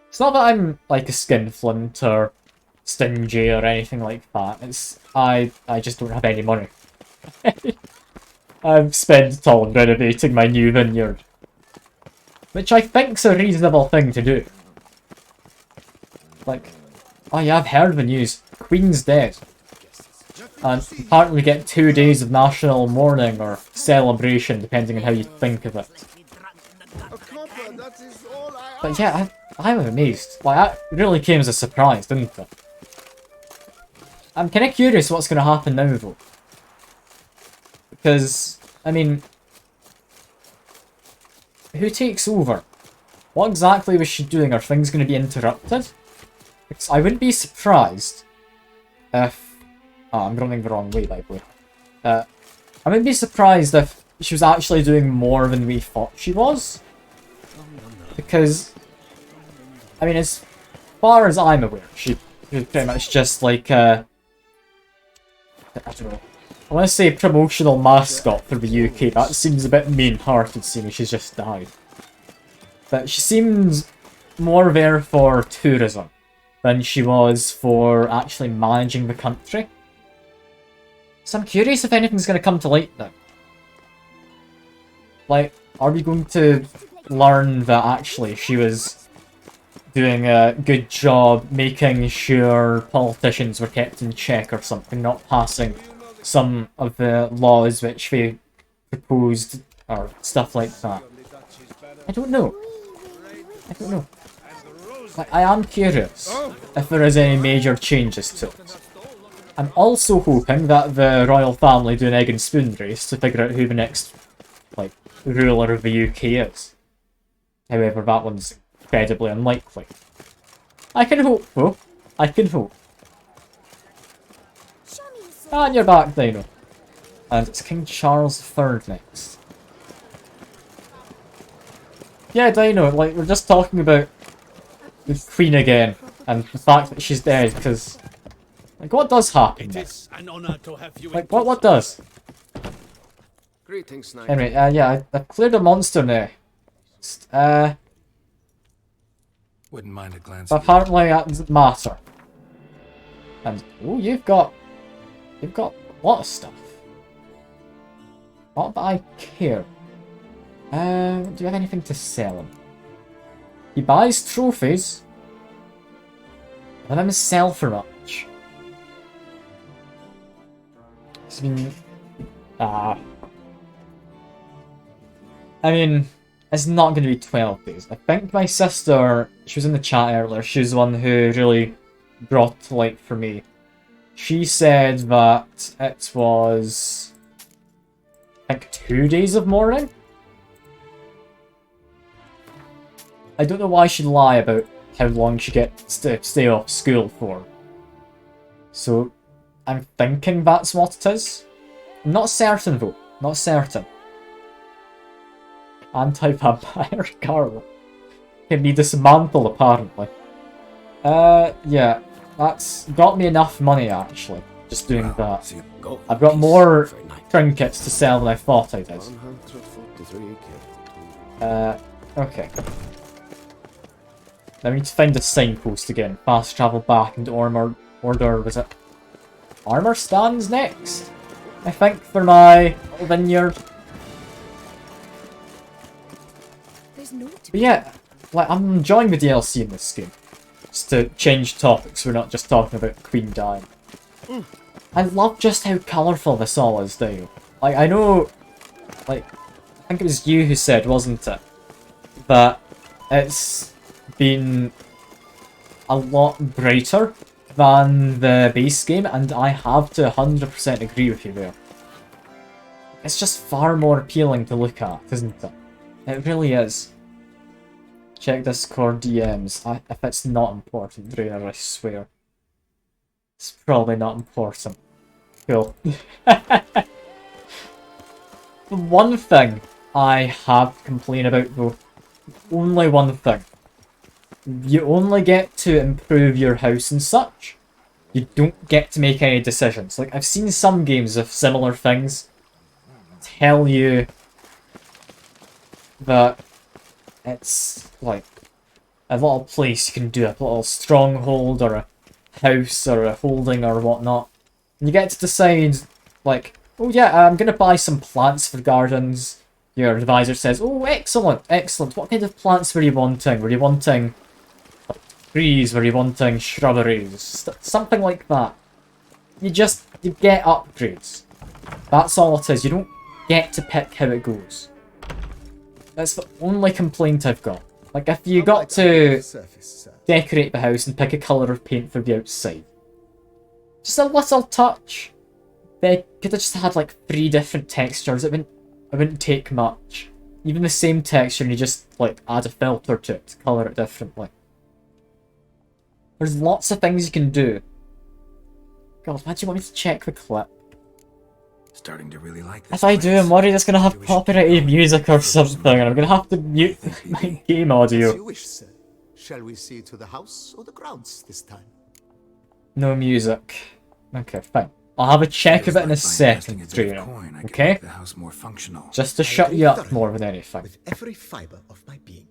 It's not that I'm like a skinflint or stingy or anything like that. It's I just don't have any money. I've spent it all on renovating my new vineyard. Which I think's a reasonable thing to do. Like, oh yeah, I've heard the news. Queen's dead. And apparently we get 2 days of national mourning or celebration, depending on how you think of it. But yeah, I'm amazed. Like, that really came as a surprise, didn't it? I'm kind of curious what's going to happen now, though. Because, I mean, who takes over? What exactly was she doing? Are things going to be interrupted? Because I wouldn't be surprised if... Oh, I'm running the wrong way, by the way. I wouldn't be surprised if she was actually doing more than we thought she was. Because, I mean, as far as I'm aware, she was pretty much just like I don't know. I want to say promotional mascot for the UK. That seems a bit mean-hearted, seeing as she's just died. But she seems more there for tourism than she was for actually managing the country. So I'm curious if anything's going to come to light now. Like, are we going to learn that actually she was doing a good job making sure politicians were kept in check or something, not passing some of the laws which they proposed or stuff like that? I don't know. I don't know. Like, I am curious if there is any major changes to it. I'm also hoping that the royal family do an egg and spoon race to figure out who the next, like, ruler of the UK is. However, that one's incredibly unlikely. I can hope, though. I can hope. And you're back, Dino. And it's King Charles III next. Yeah, Dino, like, we're just talking about the Queen again, and the fact that she's dead, because... Like, what does happen then? Like, what does? Greetings, Knight. Anyway, yeah, I've cleared a monster now. Wouldn't mind a glance at Apparently that doesn't matter. And, oh, you've got a lot of stuff. Not that I care. Do you have anything to sell him? He buys trophies. Let him sell for much. I mean, it's not going to be 12 days. I think my sister, she was in the chat earlier, she was the one who really brought to light for me. She said that it was, I think, 2 days of mourning? I don't know why she'd lie about how long she gets to stay off school for. So I'm thinking that's what it is. I'm not certain though, not certain. Anti-vampire girl can be dismantled apparently. Yeah, that's got me enough money actually, just doing that. So you go in I've got peace more for night. trinkets to sell than I thought I did. 143 Okay. Now we need to find the signpost again. Fast travel back into order, was it? Armor stands next, I think, for my little vineyard. There's no But yeah, like, I'm enjoying the DLC in this game. Just to change topics, we're not just talking about Queen dying. I love just how colourful this all is now. Like, I know, like, I think it was you who said, wasn't it, that it's been a lot brighter than the base game, and I have to 100% agree with you there. It's just far more appealing to look at, isn't it? It really is. Check Discord DMs. If it's not important, Drainer, I swear. It's probably not important. Cool. The one thing I have to complain about though, only one thing. You only get to improve your house and such. You don't get to make any decisions. Like, I've seen some games of similar things tell you that it's like a little place you can do, a little stronghold or a house or a holding or whatnot. And you get to decide, like, oh yeah, I'm going to buy some plants for gardens. Your advisor says, oh, excellent, excellent. What kind of plants were you wanting? Were you wanting like, trees? Were you wanting shrubberies? Something like that. You get upgrades. That's all it is. You don't get to pick how it goes. That's the only complaint I've got. Like, if you got to decorate the house and pick a colour of paint for the outside. Just a little touch. They could have just had like 3 different textures. It wouldn't take much. Even the same texture and you just like add a filter to it to colour it differently. There's lots of things you can do. God, why do you want me to check the clip? Starting to really like this. If I do, I'm worried it's gonna have copyrighted music or something, and I'm gonna have to mute my game As audio. you wish, sir. Shall we see to the house or the grounds this time? No music. Okay, fine. I'll have a check of it in a second, Drainer. Okay? The house more functional. Just to shut you up more than anything. With every fiber of my being.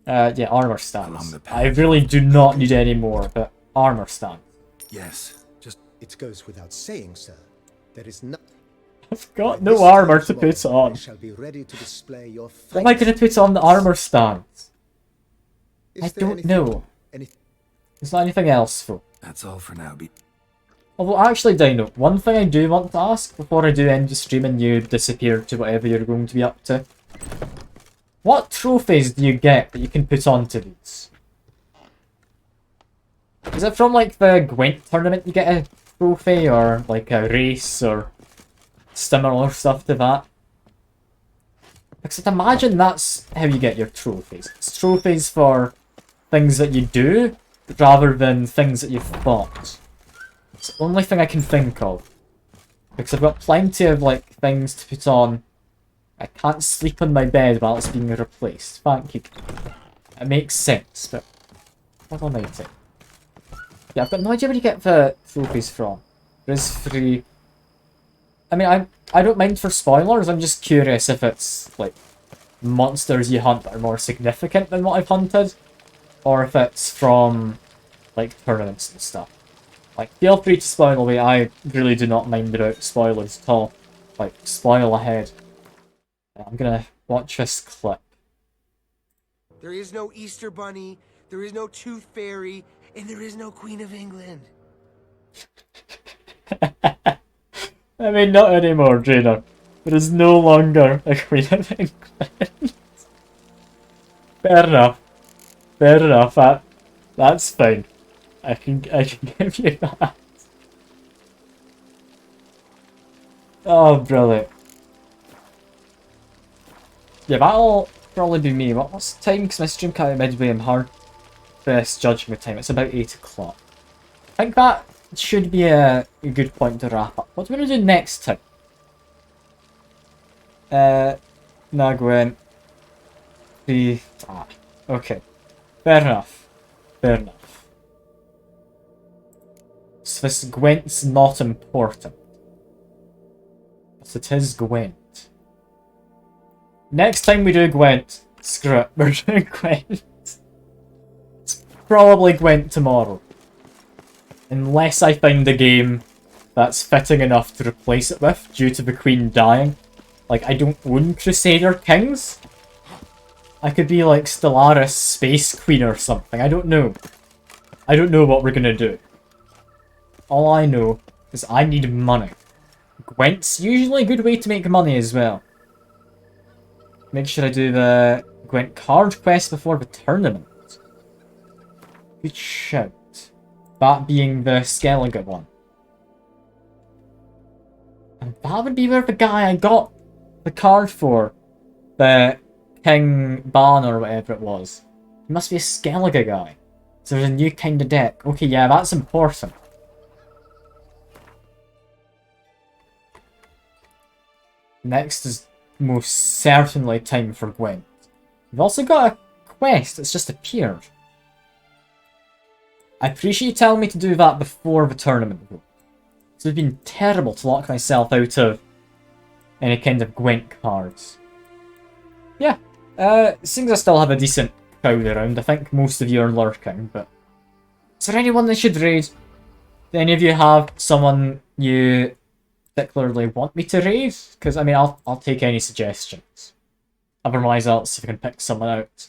Yeah, armor stands. I really do not need any more, but armor stand. Yes, just It goes without saying, sir. There is no. I've got no armor to put on. I shall be ready to display your What am I going to put on the armor stand? I don't know. Anything? Is there anything else, though? that's all for now. Although, actually, Dino, one thing I do want to ask before I do end the stream and you disappear to whatever you're going to be up to. What trophies do you get that you can put onto these? Is it from, like, the Gwent tournament you get a trophy, or, like, a race, or similar stuff to that? Because I'd imagine that's how you get your trophies. It's trophies for things that you do, rather than things that you've fought. It's the only thing I can think of. Because I've got plenty of, like, things to put on. I can't sleep on my bed while it's being replaced. Thank you. It makes sense, but what am I saying? Yeah, I've got no idea where you get the trophies from. There's 3. I mean, I don't mind for spoilers, I'm just curious if it's, like, monsters you hunt that are more significant than what I've hunted, or if it's from, like, tournaments and stuff. Like, feel free to spoil away, I really do not mind about spoilers at all. Like, spoil ahead. I'm gonna watch this clip. There is no Easter Bunny, there is no Tooth Fairy, and there is no Queen of England. I mean, not anymore, Drainer. There is no longer a Queen of England. Fair enough. Fair enough. That's fine. I can give you that. Oh, brilliant. Yeah, that'll probably be me. What's the time? Because my stream can't midway. I'm hard best judging the time. It's about 8 o'clock. I think that should be a good point to wrap up. What do we want to do next time? Nah, Gwen. Okay. Fair enough. Fair enough. So this Gwent's not important. But it is Gwent. Next time we do Gwent, screw it, we're doing Gwent. It's probably Gwent tomorrow. Unless I find a game that's fitting enough to replace it with, due to the Queen dying. Like, I don't own Crusader Kings. I could be like Stellaris Space Queen or something, I don't know. I don't know what we're gonna do. All I know is I need money. Gwent's usually a good way to make money as well. Make sure I do the Gwent card quest before the tournament. Good shout. That being the Skellige one. And that would be where the guy I got the card for. The King Ban or whatever it was. He must be a Skellige guy. So there's a new kind of deck. Okay, yeah, that's important. Next is most certainly time for Gwent. We've also got a quest that's just appeared. I appreciate you telling me to do that before the tournament though. So it's been terrible to lock myself out of any kind of Gwent cards. Yeah, seems I still have a decent crowd around. I think most of you are lurking, but... Is there anyone they should raid? Do any of you have someone you particularly want me to raid? Because, I mean, I'll take any suggestions. Otherwise, I'll see if I can pick someone out.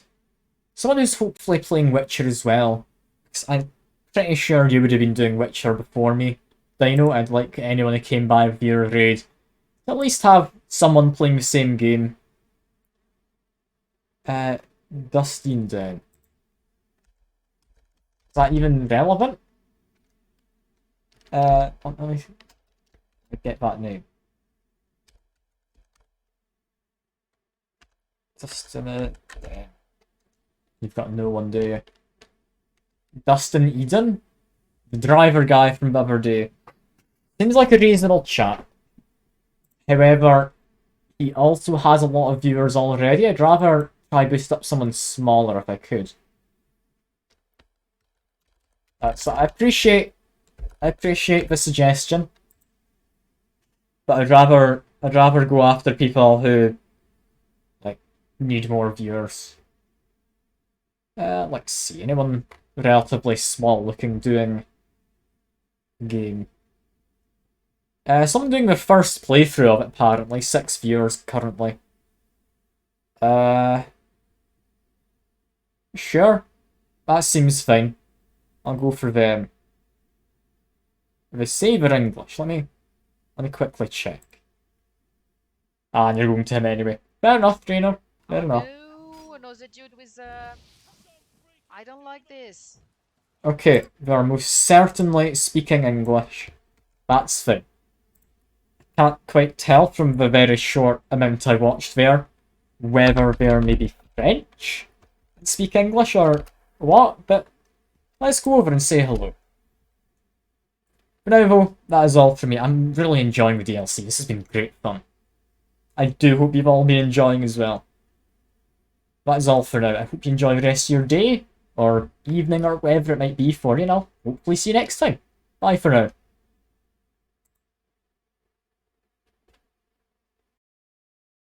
Someone who's hopefully playing Witcher as well. Because I'm pretty sure you would have been doing Witcher before me. Dino, I'd like anyone who came by with your raid to at least have someone playing the same game. Dustin down. Is that even relevant? Let me get that name. Just a minute. You've got no one, do you? Dustin Eden? The driver guy from the other day. Seems like a reasonable chap. However, he also has a lot of viewers already. I'd rather try boost up someone smaller if I could. So I appreciate the suggestion, but I'd rather go after people who like need more viewers. Let's see, anyone relatively small looking doing game. Someone doing the first playthrough of it apparently, 6 viewers currently. Sure, that seems fine. I'll go for them. The saver English. Let me quickly check. Ah, and you're going to him anyway. Fair enough, trainer. Fair enough. No, another dude with I don't like this. Okay, they are most certainly speaking English. That's fine. Can't quite tell from the very short amount I watched there whether they're maybe French and speak English or what, but let's go over and say hello. For now though, that is all for me. I'm really enjoying the DLC. This has been great fun. I do hope you've all been enjoying as well. That is all for now. I hope you enjoy the rest of your day, or evening, or whatever it might be for you, and I'll hopefully see you next time. Bye for now.